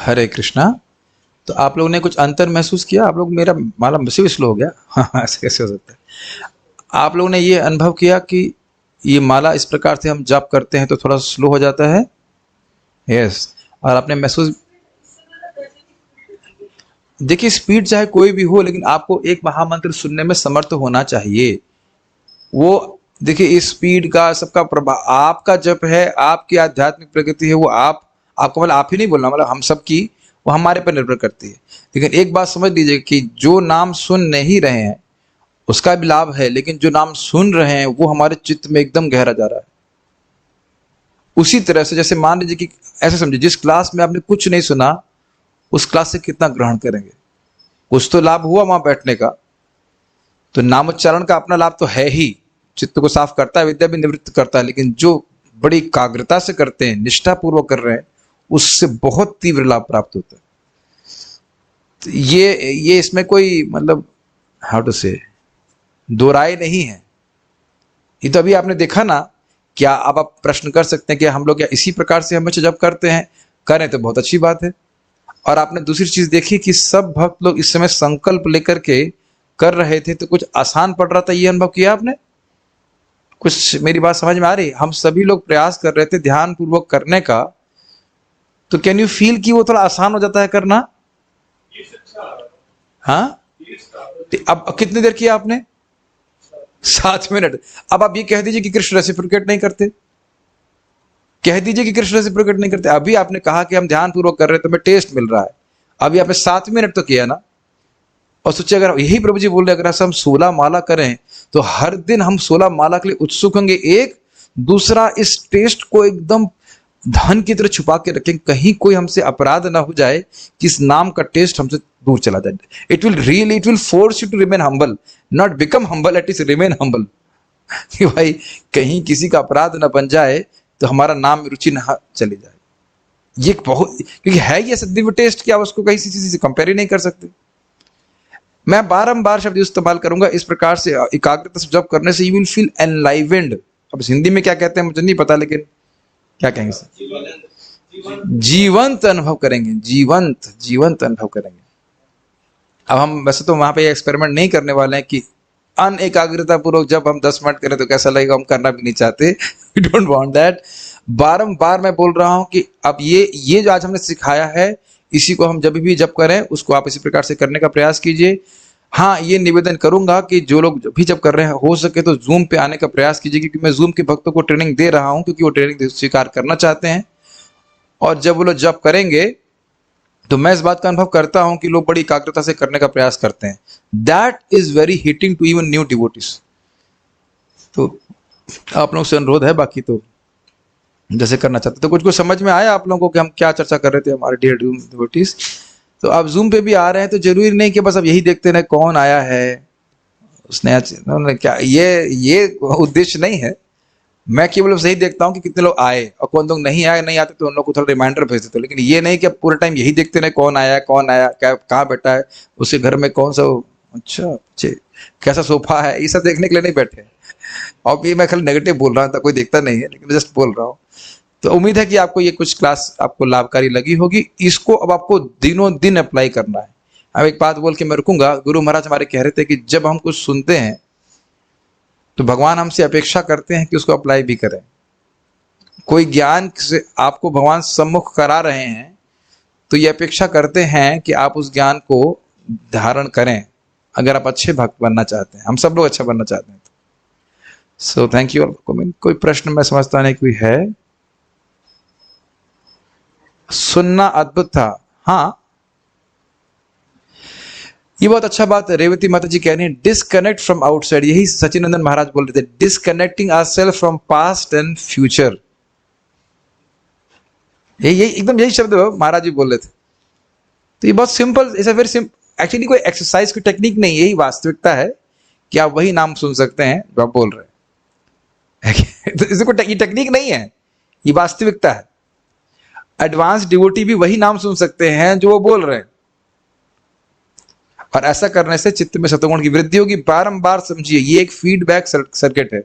हरे कृष्णा। तो आप लोगों ने कुछ अंतर महसूस किया? आप लोग, मेरा माला मसीह स्लो हो गया। हाँ, ऐसे कैसे हो सकता है? आप लोगों ने ये अनुभव किया कि ये माला इस प्रकार से हम जाप करते हैं तो थोड़ा स्लो हो जाता है? यस। और आपने महसूस, देखिए स्पीड चाहे कोई भी हो, लेकिन आपको एक महामंत्र सुनने में समर्थ होना चाहिए। वो देखिए, इस स्पीड का सबका प्रभाव, आपका जप है, आपकी आध्यात्मिक प्रगति है, वो आपको मतलब आप ही नहीं बोलना, मतलब हम सब की, वो हमारे पर निर्भर करती है। लेकिन एक बात समझ लीजिए कि जो नाम सुन नहीं रहे हैं उसका भी लाभ है, लेकिन जो नाम सुन रहे हैं वो हमारे चित्त में एकदम गहरा जा रहा है। उसी तरह से जैसे मान लीजिए कि ऐसे समझिए, जिस क्लास में आपने कुछ नहीं सुना उस क्लास से कितना ग्रहण करेंगे? कुछ तो लाभ हुआ वहां बैठने का। तो नामोच्चारण का अपना लाभ तो है ही, चित्त को साफ करता है, विद्या भी निवृत्त करता है, लेकिन जो बड़ी एकाग्रता से करते हैं, निष्ठा पूर्वक कर रहे हैं, उससे बहुत तीव्र लाभ प्राप्त होता है। तो ये इसमें कोई मतलब हाउ टू से दो राय नहीं है। ये तो अभी आपने देखा ना। क्या अब आप प्रश्न कर सकते हैं कि हम लोग क्या इसी प्रकार से हमेशा जब करते हैं? करें तो बहुत अच्छी बात है। और आपने दूसरी चीज देखी कि सब भक्त लोग इस समय संकल्प लेकर के कर रहे थे, तो कुछ आसान पड़ रहा था। ये अनुभव किया आपने? कुछ मेरी बात समझ में आ रही? हम सभी लोग प्रयास कर रहे थे ध्यान पूर्वक करने का, तो कैन यू फील कि वो थोड़ा आसान हो जाता है करना? हाँ, अब कितनी देर किया आपने? 7 मिनट। अब आप ये कह दीजिए कि कृष्ण रेसिप्रोकेट नहीं करते, कह दीजिए कि कृष्ण रेसिप्रोकेट नहीं करते। अभी आपने कहा कि हम ध्यान पूर्वक कर रहे हैं तो हमें टेस्ट मिल रहा है। अभी आपने 7 मिनट तो किया ना। और सोचिए, अगर यही प्रभु जी बोल रहे, अगर हम 16 माला करें तो हर दिन हम 16 माला के लिए उत्सुक होंगे। एक दूसरा, इस टेस्ट को एकदम धन की तरह छुपा के रखें, कहीं कोई हमसे अपराध ना हो जाए कि इस नाम का टेस्ट हमसे दूर चला जाए। It will force you to remain humble, not become humble, at least remain humble. कि भाई कहीं किसी का अपराध ना बन जाए, तो हमारा नाम में रुचि ना चली जाए। ये बहुत, क्योंकि है ये दिव्य टेस्ट कि आप उसको कहीं चीज से कंपेयर ही नहीं कर सकते। मैं बारंबार शब्द इस्तेमाल करूंगा, इस प्रकार से एकाग्रता से जब करने से यू विल फील एनलाइवेंड। अब हिंदी में क्या कहते हैं मुझे नहीं पता, लेकिन क्या कहेंगे? जीवंत अनुभव करेंगे, जीवंत अनुभव करेंगे। अब हम वैसे तो वहां पे एक्सपेरिमेंट नहीं करने वाले हैं कि अन एकाग्रता पूर्वक जब हम 10 मिनट करें तो कैसा लगेगा, हम करना भी नहीं चाहते। We don't want that. बारंबार मैं बोल रहा हूं कि अब ये जो आज हमने सिखाया है, इसी को हम जब भी जब करें उसको आप इसी प्रकार से करने का प्रयास कीजिए। हाँ, ये निवेदन करूंगा कि जो लोग भी जब कर रहे हैं, हो सके तो जूम पे आने का प्रयास कीजिए, क्योंकि मैं जूम के भक्तों को ट्रेनिंग दे रहा हूं, क्योंकि वो ट्रेनिंग स्वीकार करना चाहते हैं। और जब वो लोग जब करेंगे तो मैं इस बात का अनुभव करता हूं कि लोग बड़ी एकाग्रता से करने का प्रयास करते हैं। That is very hitting to even new devotees. तो आप लोगों से अनुरोध है, बाकी तो जैसे करना चाहते। तो कुछ समझ में आया आप लोगों को कि हम क्या चर्चा कर रहे थे, हमारे डियर डिवोटीज? तो आप जूम पे भी आ रहे हैं तो जरूरी नहीं कि बस अब यही देखते रहे कौन आया है, उसने क्या, ये उद्देश्य नहीं है। मैं केवल सही देखता हूं कि कितने लोग आए, और कौन लोग नहीं आते तो उन लोग को थोड़ा रिमाइंडर भेज देते। लेकिन ये नहीं कि अब पूरे टाइम यही देखते रहे कौन आया, कहाँ बैठा है, उसके घर में कौन सा अच्छा कैसा सोफा है, ये सब देखने के लिए नहीं बैठे। और ये मैं खाली नेगेटिव बोल रहा था, कोई देखता नहीं है, लेकिन जस्ट बोल रहा हूँ। तो उम्मीद है कि आपको ये कुछ क्लास आपको लाभकारी लगी होगी। इसको अब आपको दिनों दिन अप्लाई करना है। अब एक बात बोल के मैं रुकूंगा। गुरु महाराज हमारे कह रहे थे कि जब हम कुछ सुनते हैं तो भगवान हमसे अपेक्षा करते हैं कि उसको अप्लाई भी करें। कोई ज्ञान से आपको भगवान सम्मुख करा रहे हैं तो ये अपेक्षा करते हैं कि आप उस ज्ञान को धारण करें, अगर आप अच्छे भक्त बनना चाहते हैं। हम सब लोग अच्छा बनना चाहते हैं। So thank you all. कोई प्रश्न मैं समझता नहीं कोई है? सुनना अद्भुत था। हाँ, ये बहुत अच्छा बात है। रेवती माता जी कह रही है डिस्कनेक्ट फ्रॉम आउटसाइड। यही सचिनंदन महाराज बोल रहे थे, disconnecting ourselves from past and future. यही एकदम यही शब्द महाराज जी बोल रहे थे। तो ये बहुत simple, it's a very simple. Actually कोई एक्सरसाइज की टेक्निक नहीं, यही वास्तविकता है कि आप वही नाम सुन सकते हैं जो आप बोल रहे हैं। तो इसको ये टेक्निक नहीं है, ये वास्तविकता है। एडवांस डिवोटी भी वही नाम सुन सकते हैं जो वो बोल रहे हैं। और ऐसा करने से चित्त में सत्वगुण की वृद्धि होगी। बारंबार समझिए, ये एक फीडबैक सर्किट है।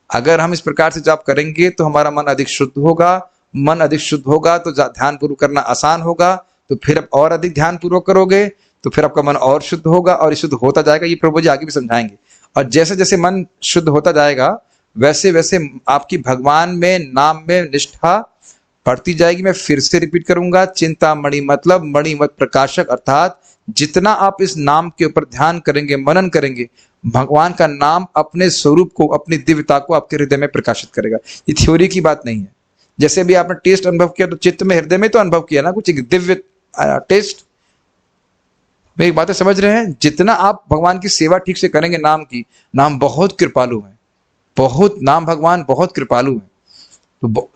अगर हम इस प्रकार से जाप करेंगे तो हमारा मन अधिक शुद्ध होगा। मन अधिक शुद्ध होगा तो ध्यान पूर्वक करना आसान होगा। तो फिर आप और अधिक ध्यान पूर्वक करोगे तो फिर आपका मन और शुद्ध होगा और शुद्ध होता जाएगा। ये प्रभु जी आगे भी समझाएंगे। और जैसे जैसे मन शुद्ध होता जाएगा वैसे वैसे आपकी भगवान में, नाम में निष्ठा बढ़ती जाएगी। मैं फिर से रिपीट करूंगा, चिंतामणि मतलब मणिमत प्रकाशक, अर्थात जितना आप इस नाम के ऊपर ध्यान करेंगे, मनन करेंगे, भगवान का नाम अपने स्वरूप को, अपनी दिव्यता को आपके हृदय में प्रकाशित करेगा। ये थ्योरी की बात नहीं है। जैसे भी आपने टेस्ट अनुभव किया तो चित्त में, हृदय में तो अनुभव किया ना कुछ एक दिव्य टेस्ट। मेरी बातें समझ रहे हैं? जितना आप भगवान की सेवा ठीक से करेंगे नाम की, नाम बहुत कृपालु है, बहुत, नाम भगवान बहुत कृपालु है। तो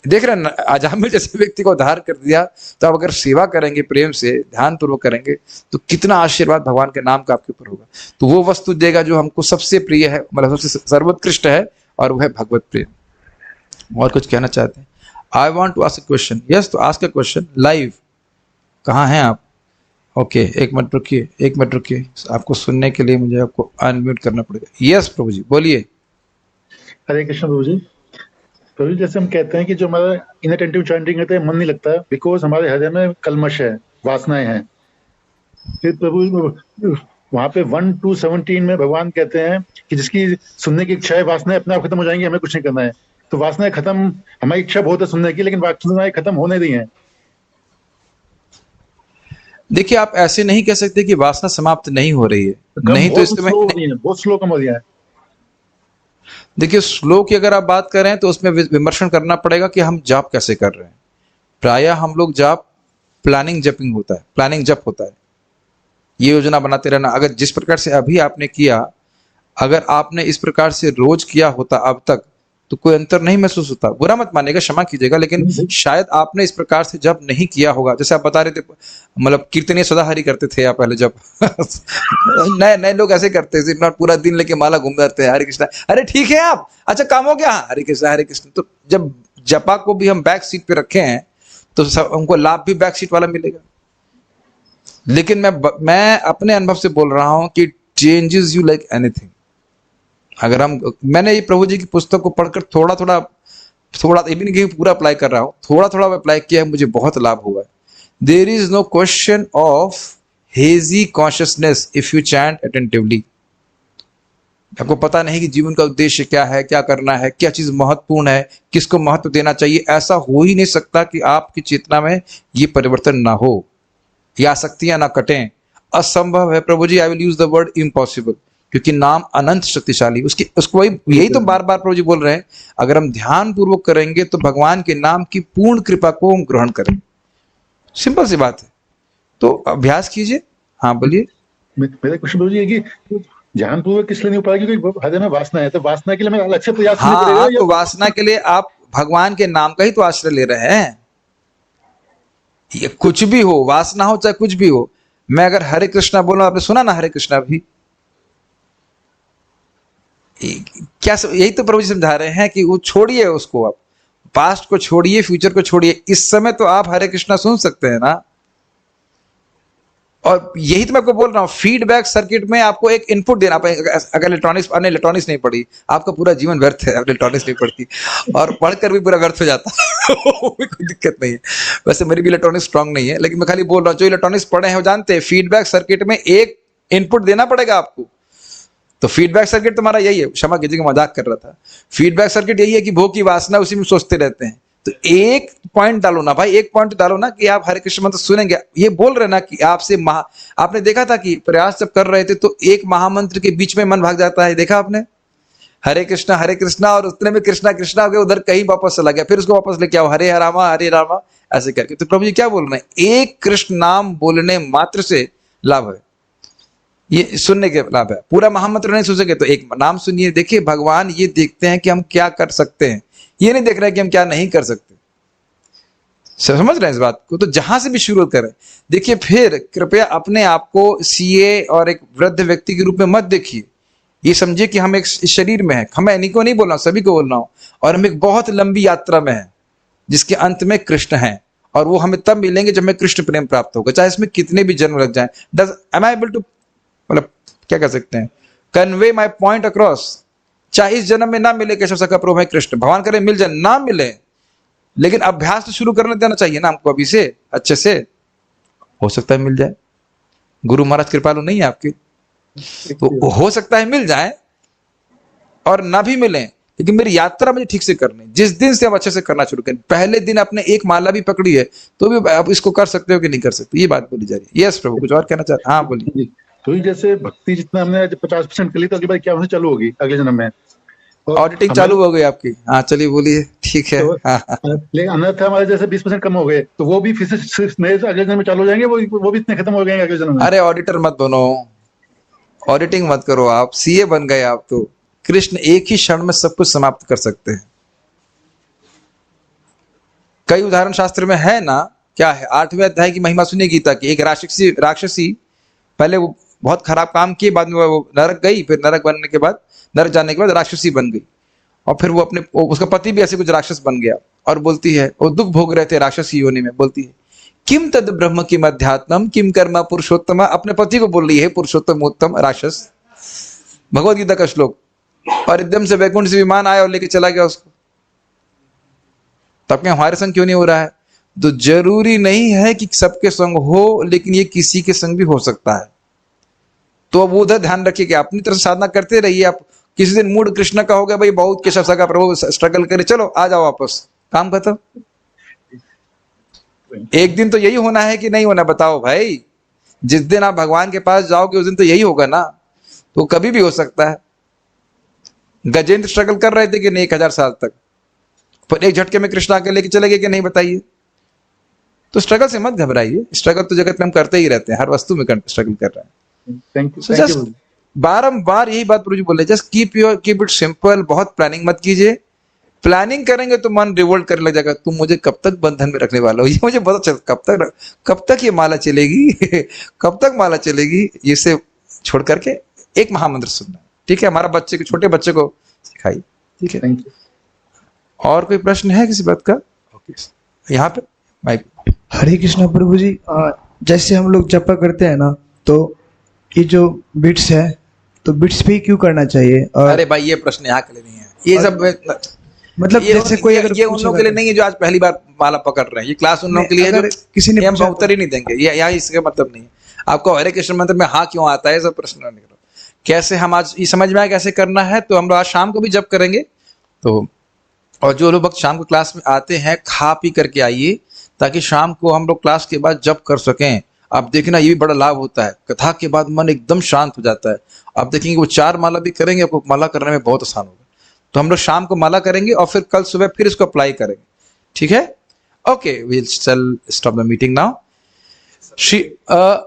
देख रहे हैं आजामिल जैसे व्यक्ति को उद्धार कर दिया, तो आप अगर सेवा करेंगे, प्रेम से ध्यान पूर्वक करेंगे तो कितना आशीर्वाद भगवान के नाम का आपके ऊपर होगा। तो वो वस्तु देगा जो हमको सबसे प्रिय है, मतलब सबसे सर्वोत्कृष्ट है, और वो है भगवत प्रेम। और कुछ कहना चाहते हैं? I want to ask a question. Yes, तो आस्क अ क्वेश्चन लाइव। कहाँ हैं आप? ओके, एक मिनट रुकिए, एक मिनट रुकिए, आपको सुनने के लिए मुझे आपको अनम्यूट करना पड़ेगा। यस प्रभु जी बोलिए। हरे कृष्ण प्रभु जी। प्रभु जी, जैसे हम कहते हैं कि जो हमारा इनअटेंटिव चैंटिंग करते हैं मन नहीं लगता, बिकॉज हमारे हृदय में कलमश है, वासनाएं हैं। फिर प्रभु वहां पे 1:17 में भगवान कहते हैं कि जिसकी सुनने की इच्छा है, वासनाएं अपने आप खत्म हो जाएंगी, हमें कुछ नहीं करना है। तो वासनाएं खत्म, हमारी इच्छा बहुत है सुनने की, लेकिन वासनाएं खत्म होने दी हैं। देखिए, आप ऐसे नहीं कह सकते कि वासना समाप्त नहीं हो रही है, नहीं तो इसमें बहुत स्लो कम हो रही है। देखिए, स्लो की अगर आप बात करें तो उसमें विमर्शन करना पड़ेगा कि हम जाप कैसे कर रहे हैं। प्रायः हम लोग जाप प्लानिंग जपिंग होता है, प्लानिंग जप होता है, ये योजना बनाते रहना। अगर जिस प्रकार से अभी आपने किया, अगर आपने इस प्रकार से रोज किया होता अब तक, तो कोई अंतर नहीं महसूस होता। बुरा मत मानिएगा, क्षमा कीजिएगा, लेकिन शायद आपने इस प्रकार से जब नहीं किया होगा। जैसे आप बता रहे थे, मतलब कीर्तनीय सदाहरि करते थे आप पहले जब नए नए लोग ऐसे करते थे, इतना पूरा दिन लेके माला घूम जाते हैं, हरे कृष्णा। अरे ठीक है आप, अच्छा काम हो गया, हरे कृष्णा हरे कृष्ण। तो जब जपा को भी हम बैक सीट पे रखे हैं तो हमको लाभ भी बैक सीट वाला मिलेगा। लेकिन मैं अपने अनुभव से बोल रहा हूं कि चेंजेस यू लाइक एनीथिंग। अगर मैंने ये प्रभु जी की पुस्तक को पढ़कर थोड़ा ये भी नहीं पूरा अप्लाई कर रहा हूं, थोड़ा अप्लाई किया है, मुझे बहुत लाभ हुआ है। There is no question of hazy consciousness if you chant attentively. आपको पता नहीं कि जीवन का उद्देश्य क्या है, क्या करना है, क्या चीज महत्वपूर्ण है, किसको महत्व देना चाहिए, ऐसा हो ही नहीं सकता कि आपकी चेतना में ये परिवर्तन ना हो, या आसक्तियां ना कटें। असंभव है प्रभु जी, I will use the word impossible, क्योंकि नाम अनंत शक्तिशाली। उसको यही तो बार बार प्रभु जी बोल रहे हैं, अगर हम ध्यान पूर्वक करेंगे तो भगवान के नाम की पूर्ण कृपा को हम ग्रहण करेंगे। सिंपल सी बात है, तो अभ्यास कीजिए। हाँ बोलिए। मेरा क्वेश्चन प्रभु जी है कि ध्यान पूर्वक किस लिए नहीं हो पाएगा, क्योंकि हृदय में वासना है, तो वासना के लिए हमें अलग से प्रयास करना पड़ेगा। हाँ, तो वासना के लिए आप भगवान के नाम का ही तो आश्रय ले रहे हैं। ये कुछ भी हो, वासना हो चाहे कुछ भी हो, मैं अगर हरे कृष्णा बोलूं, आपने सुना ना हरे कृष्णा भी, क्या यही तो प्रभु जी समझा रहे हैं कि वो छोड़िए उसको, आप पास्ट को छोड़िए, फ्यूचर को छोड़िए, इस समय तो आप हरे कृष्णा सुन सकते हैं ना। और यही तो मैं आपको बोल रहा हूं, फीडबैक सर्किट में आपको एक इनपुट देना पड़ेगा। अगर इलेक्ट्रॉनिक्स नहीं पढ़ी, आपका पूरा जीवन व्यर्थ है। इलेक्ट्रॉनिक्स नहीं पढ़ती और पढ़कर भी पूरा व्यर्थ हो जाता कोई दिक्कत नहीं है। वैसे मेरी भी इलेक्ट्रॉनिक्स स्ट्रांग नहीं है, लेकिन मैं खाली बोल रहा हूं, जो इलेक्ट्रॉनिक्स पढ़े हैं वो जानते हैं, फीडबैक सर्किट में एक इनपुट देना पड़ेगा आपको। तो फीडबैक सर्किट तुम्हारा यही है, क्षमा कीजिएगा मजाक कर रहा था। फीडबैक सर्किट यही है कि भोग की वासना, उसी में सोचते रहते हैं। तो एक पॉइंट डालो ना भाई, एक पॉइंट डालो ना कि आप हरे कृष्ण मंत्र सुनेंगे। ये बोल रहे ना कि आपसे आपने देखा था कि प्रयास जब कर रहे थे तो एक महामंत्र के बीच में मन भाग जाता है, देखा आपने? हरे कृष्णा, और उतने में कृष्णा कृष्णा हो गया, उधर कहीं वापस चला गया, फिर उसको वापस लेके आओ, हरे रामा ऐसे करके। तो प्रभु जी क्या बोल रहे हैं, एक कृष्ण नाम बोलने मात्र से लाभ है, ये सुनने के लाभ है। पूरा महामंत्र नहीं सुन सके तो एक नाम सुनिए। देखिए, भगवान ये देखते हैं कि हम क्या कर सकते हैं, ये नहीं देख रहे हैं कि हम क्या नहीं कर सकते। समझ रहे हैं इस बात को? तो जहां से भी शुरू करें। देखिए, फिर कृपया अपने आप को सीए और एक वृद्ध व्यक्ति के रूप में मत देखिए। ये समझिए कि हम एक शरीर में है, हमें इन्हीं को नहीं बोल रहा हूं, सभी को बोल रहा हूं, और हम एक बहुत लंबी यात्रा में है जिसके अंत में कृष्ण है, और वो हमें तब मिलेंगे जब हमें कृष्ण प्रेम प्राप्त होगा, चाहे इसमें कितने भी जन्म लग जाए। एम आई एबल टू, मतलब क्या कह सकते हैं, कन्वे माई पॉइंट अक्रॉस। चाहे इस जन्म में ना मिले केशव सखा प्रभु है कृष्ण, भगवान करे मिल जाए, ना मिले, लेकिन अभ्यास तो शुरू करने देना चाहिए ना हमको अभी से, अच्छे से। हो सकता है मिल जाए। गुरु महाराज कृपालु नहीं है आपके, तो हो सकता है मिल जाए और ना भी मिले, लेकिन मेरी यात्रा मुझे ठीक से करनी। जिस दिन से हम अच्छे से करना शुरू करें, पहले दिन आपने एक माला भी पकड़ी है तो भी आप इसको कर सकते हो कि नहीं कर सकते, ये बात बोली जा रही है। यस प्रभु, कुछ और कहना चाहते? हाँ बोलिए। तो ये जैसे भक्ति जितना हमने आज 50% कर ली, तो अगली बार क्या होने चालू होगी अगले जन्म में? ऑडिटिंग चालू हो गई आपकी? हाँ चलिए बोलिए, ठीक है। हाँ, लेकिन अन्यथा हमारे जैसे 20% कम हो गए, तो वो भी फिर से नए अगले जन्म में चालू हो जाएंगे, वो भी इतने खत्म हो गए अगले जन्म में। अरे ऑडिटर मत बनो, ऑडिटिंग मत करो, आप सीए बन गए आप तो। कृष्ण एक ही क्षण में सब कुछ समाप्त कर सकते हैं। कई उदाहरण शास्त्र में है ना, क्या है? 8वें अध्याय की महिमा सुनिए गीता की। एक राक्षसी पहले वो बहुत खराब काम किए, बाद में वो नरक गई, फिर नरक बनने के बाद, नरक जाने के बाद राक्षसी बन गई, और फिर वो उसका पति भी ऐसे कुछ राक्षस बन गया, और बोलती है, वो दुख भोग रहे थे राक्षसी योनि में, बोलती है किम तद ब्रह्म किम अध्यात्मम किम कर्म पुरुषोत्तम। अपने पति को बोल रही है पुरुषोत्तम उत्तम राक्षस, भगवत गीता का श्लोक। और एकदम से वैकुंठ से विमान आया और लेके चला गया उसको। तब क्या हमारे संग क्यों नहीं हो रहा है? तो जरूरी नहीं है कि सबके संग हो, लेकिन ये किसी के संग भी हो सकता है। तो अब उधर ध्यान रखिए कि अपनी तरफ साधना करते रहिए। आप किसी दिन मूड कृष्ण का हो गया, भाई बहुत केशव सगा प्रभु स्ट्रगल करे, चलो आ जाओ वापस, काम खत्म। एक दिन तो यही होना है कि नहीं होना, बताओ भाई। जिस दिन आप भगवान के पास जाओगे उस दिन तो यही होगा ना, तो कभी भी हो सकता है। गजेंद्र स्ट्रगल कर रहे थे कि नहीं 1000 साल तक, पर एक झटके में कृष्ण आके लेके चले गए कि नहीं, बताइए। तो स्ट्रगल से मत घबराइए, स्ट्रगल तो जगत में हम करते ही रहते हैं, हर वस्तु में स्ट्रगल कर रहे हैं। थैंक So just बारंबार यही बात प्रभु जी बोले, जस्ट कीप इट सिंपल। बहुत प्लानिंग मत कीजिए। प्लानिंग करेंगे तो मन रिवोल्ट करने लग जाएगा, तुम मुझे कब तक बंधन में रखने वाला हो, ये मुझे पता चल कब तक ये माला चलेगी कब तक माला चलेगी। इसे छोड़ करके एक महामंत्र सुनना, ठीक है? हमारा बच्चे को, छोटे बच्चे को सिखाइए, ठीक है? Thank you. और कोई प्रश्न है किसी बात का? ओके, यहाँ पे माइक। हरे कृष्णा प्रभु जी, जैसे हम लोग जपा करते हैं ना, तो ये जो बिट्स है, तो बिट्स पे ही क्यों करना चाहिए? और अरे भाई ये प्रश्न यहाँ के लिए नहीं है, ये सब मतलब जैसे कोई अगर ये उन लोगों के लिए नहीं है जो आज पहली बार माला पकड़ रहे हैं। ये क्लास उन लोगों के लिए है जो किसी ने हम उत्तर ही नहीं देंगे, ये यहाँ इसका मतलब नहीं है। आपको हरे कृष्ण मंत्र में हाँ क्यों आता है, सब प्रश्न नहीं करो। कैसे हम आज ये समझ में आया कैसे करना है, तो हम लोग आज शाम को भी जप करेंगे। तो और जो लोग वक्त शाम को क्लास में आते हैं, खा पी करके आइए, ताकि शाम को हम लोग क्लास के बाद जप कर सकें। आप देखना ये भी बड़ा लाभ होता है, कथा के बाद मन एकदम शांत हो जाता है। आप देखेंगे वो 4 माला भी करेंगे, आपको माला करने में बहुत आसान होगा। तो हम लोग शाम को माला करेंगे और फिर कल सुबह फिर इसको अप्लाई करेंगे, ठीक है? Okay, we will stop the meeting now.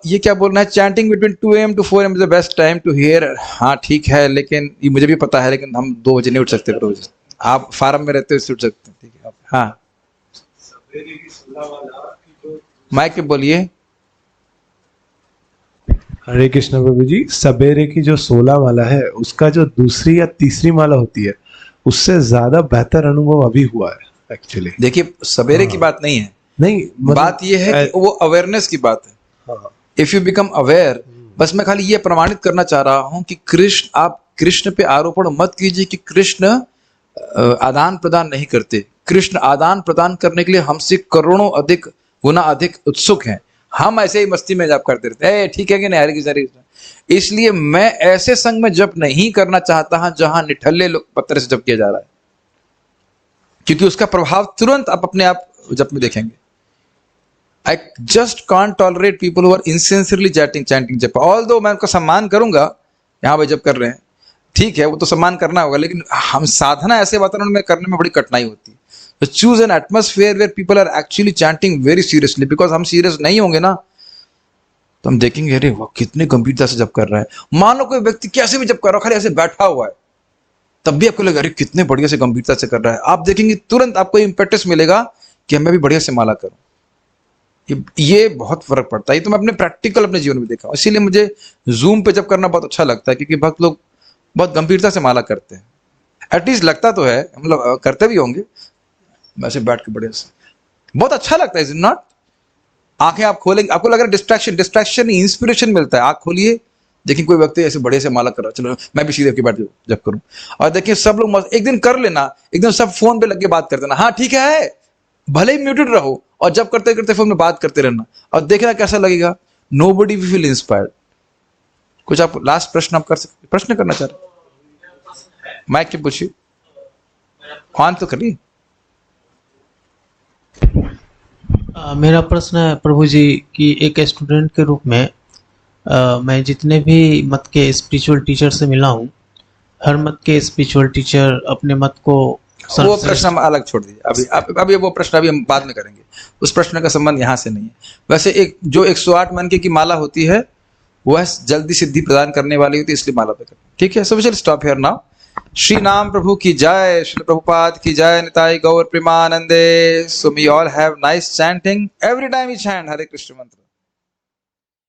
ये क्या बोलना है? Chanting between 2 AM to 4 AM is the best time to hear. हाँ ठीक है, लेकिन ये मुझे भी पता है, लेकिन हम 2 बजे नहीं उठ सकते रोज। आप फार्म में रहते हो, उठ सकते हैं, ठीक है? हाँ माइक पे बोलिए। हरे कृष्ण प्रभु जी, सवेरे की जो 16 माला है, उसका जो दूसरी या तीसरी माला होती है, उससे ज्यादा बेहतर अनुभव अभी हुआ है एक्चुअली। देखिए सवेरे की बात नहीं है, नहीं बात ये है कि वो अवेयरनेस की बात है। इफ यू बिकम अवेयर, बस मैं खाली ये प्रमाणित करना चाह रहा हूं कि आप कृष्ण पे आरोपण मत कीजिए कि कृष्ण आदान प्रदान नहीं करते। कृष्ण आदान प्रदान करने के लिए हमसे करोड़ों गुना अधिक उत्सुक हैं। हम ऐसे ही मस्ती में जप करते रहते हैं, ठीक है कि नहीं? हरे कृष्ण। इसलिए मैं ऐसे संग में जप नहीं करना चाहता हूं जहां निठल्ले पत्थर से जप किया जा रहा है, क्योंकि उसका प्रभाव तुरंत आप अपने आप जप में देखेंगे। I just can't tolerate people who are insincerely chanting जप। Although मैं उनका सम्मान करूंगा, यहाँ पे जप कर रहे हैं, ठीक है, वो तो सम्मान करना होगा, लेकिन हम साधना ऐसे वातावरण में करने में बड़ी कठिनाई होती है। तो choose an atmosphere where people are actually chanting very seriously, because हम सीरियस नहीं होंगे ना, तो हम देखेंगे अरे वाह कितने गंभीरता से जप कर रहा है। मान लो कोई व्यक्ति कैसे भी जप कर रहा है, खाली ऐसे बैठा हुआ है, तब भी आपको लगेगा अरे कितने बढ़िया से गंभीरता से कर रहा है। आप देखेंगे तुरंत आपको इम्पेटस मिलेगा कि मैं भी बढ़िया से माला करूं। ये बहुत फर्क पड़ता है। ये तो मैं अपने प्रैक्टिकल अपने जीवन में देखा हूं। इसीलिए मुझे जूम पे जब करना बहुत अच्छा लगता है, क्योंकि भक्त लोग बहुत गंभीरता से माला करते हैं। एटलीस्ट लगता तो है, हम लोग करते भी होंगे वैसे बैठ के बढ़िया से, बहुत अच्छा लगता है। Is not? आंखें आप खोलेंगे, आपको लग रहा है डिस्ट्रैक्शन इंस्पिरेशन मिलता है। आंख खोलिए, देखिए कोई व्यक्ति ऐसे बढ़िया से माला कर रहा है, चलो मैं भी सीधे के बैठ जब करूं। और देखिए सब लोग एक दिन कर लेना, एकदम सब फोन पे लग के बात करते ना, हाँ ठीक है, भले ही म्यूटेड रहो और जब करते करते फोन में बात करते रहना और देखना कैसा लगेगा. Nobody will feel inspired. कुछ आप लास्ट प्रश्न आप कर सकते, प्रश्न करना चाह रहे, माइक के पूछिए, ऑन तो करिए. मेरा प्रश्न है प्रभु जी कि एक स्टूडेंट के रूप में मैं जितने भी मत के स्पिरिचुअल टीचर से मिला हूँ, हर मत के स्पिरिचुअल टीचर अपने मत को वो प्रश्न हम अलग छोड़ दीजिए. अभी वो प्रश्न अभी हम बाद में करेंगे. उस प्रश्न का संबंध यहाँ से नहीं है. वैसे एक जो 108 मन की माला होती है वह जल्दी सिद्धि प्रदान करने वाली होती है, इसलिए माला पे करते हैं. ठीक है, so we will stop here now. Shri नाम प्रभु की जय, श्री प्रभुपाद की जय, निताई गौर प्रेमानंदे. So we all have nice chanting every time we chant Hare Krishna मंत्र.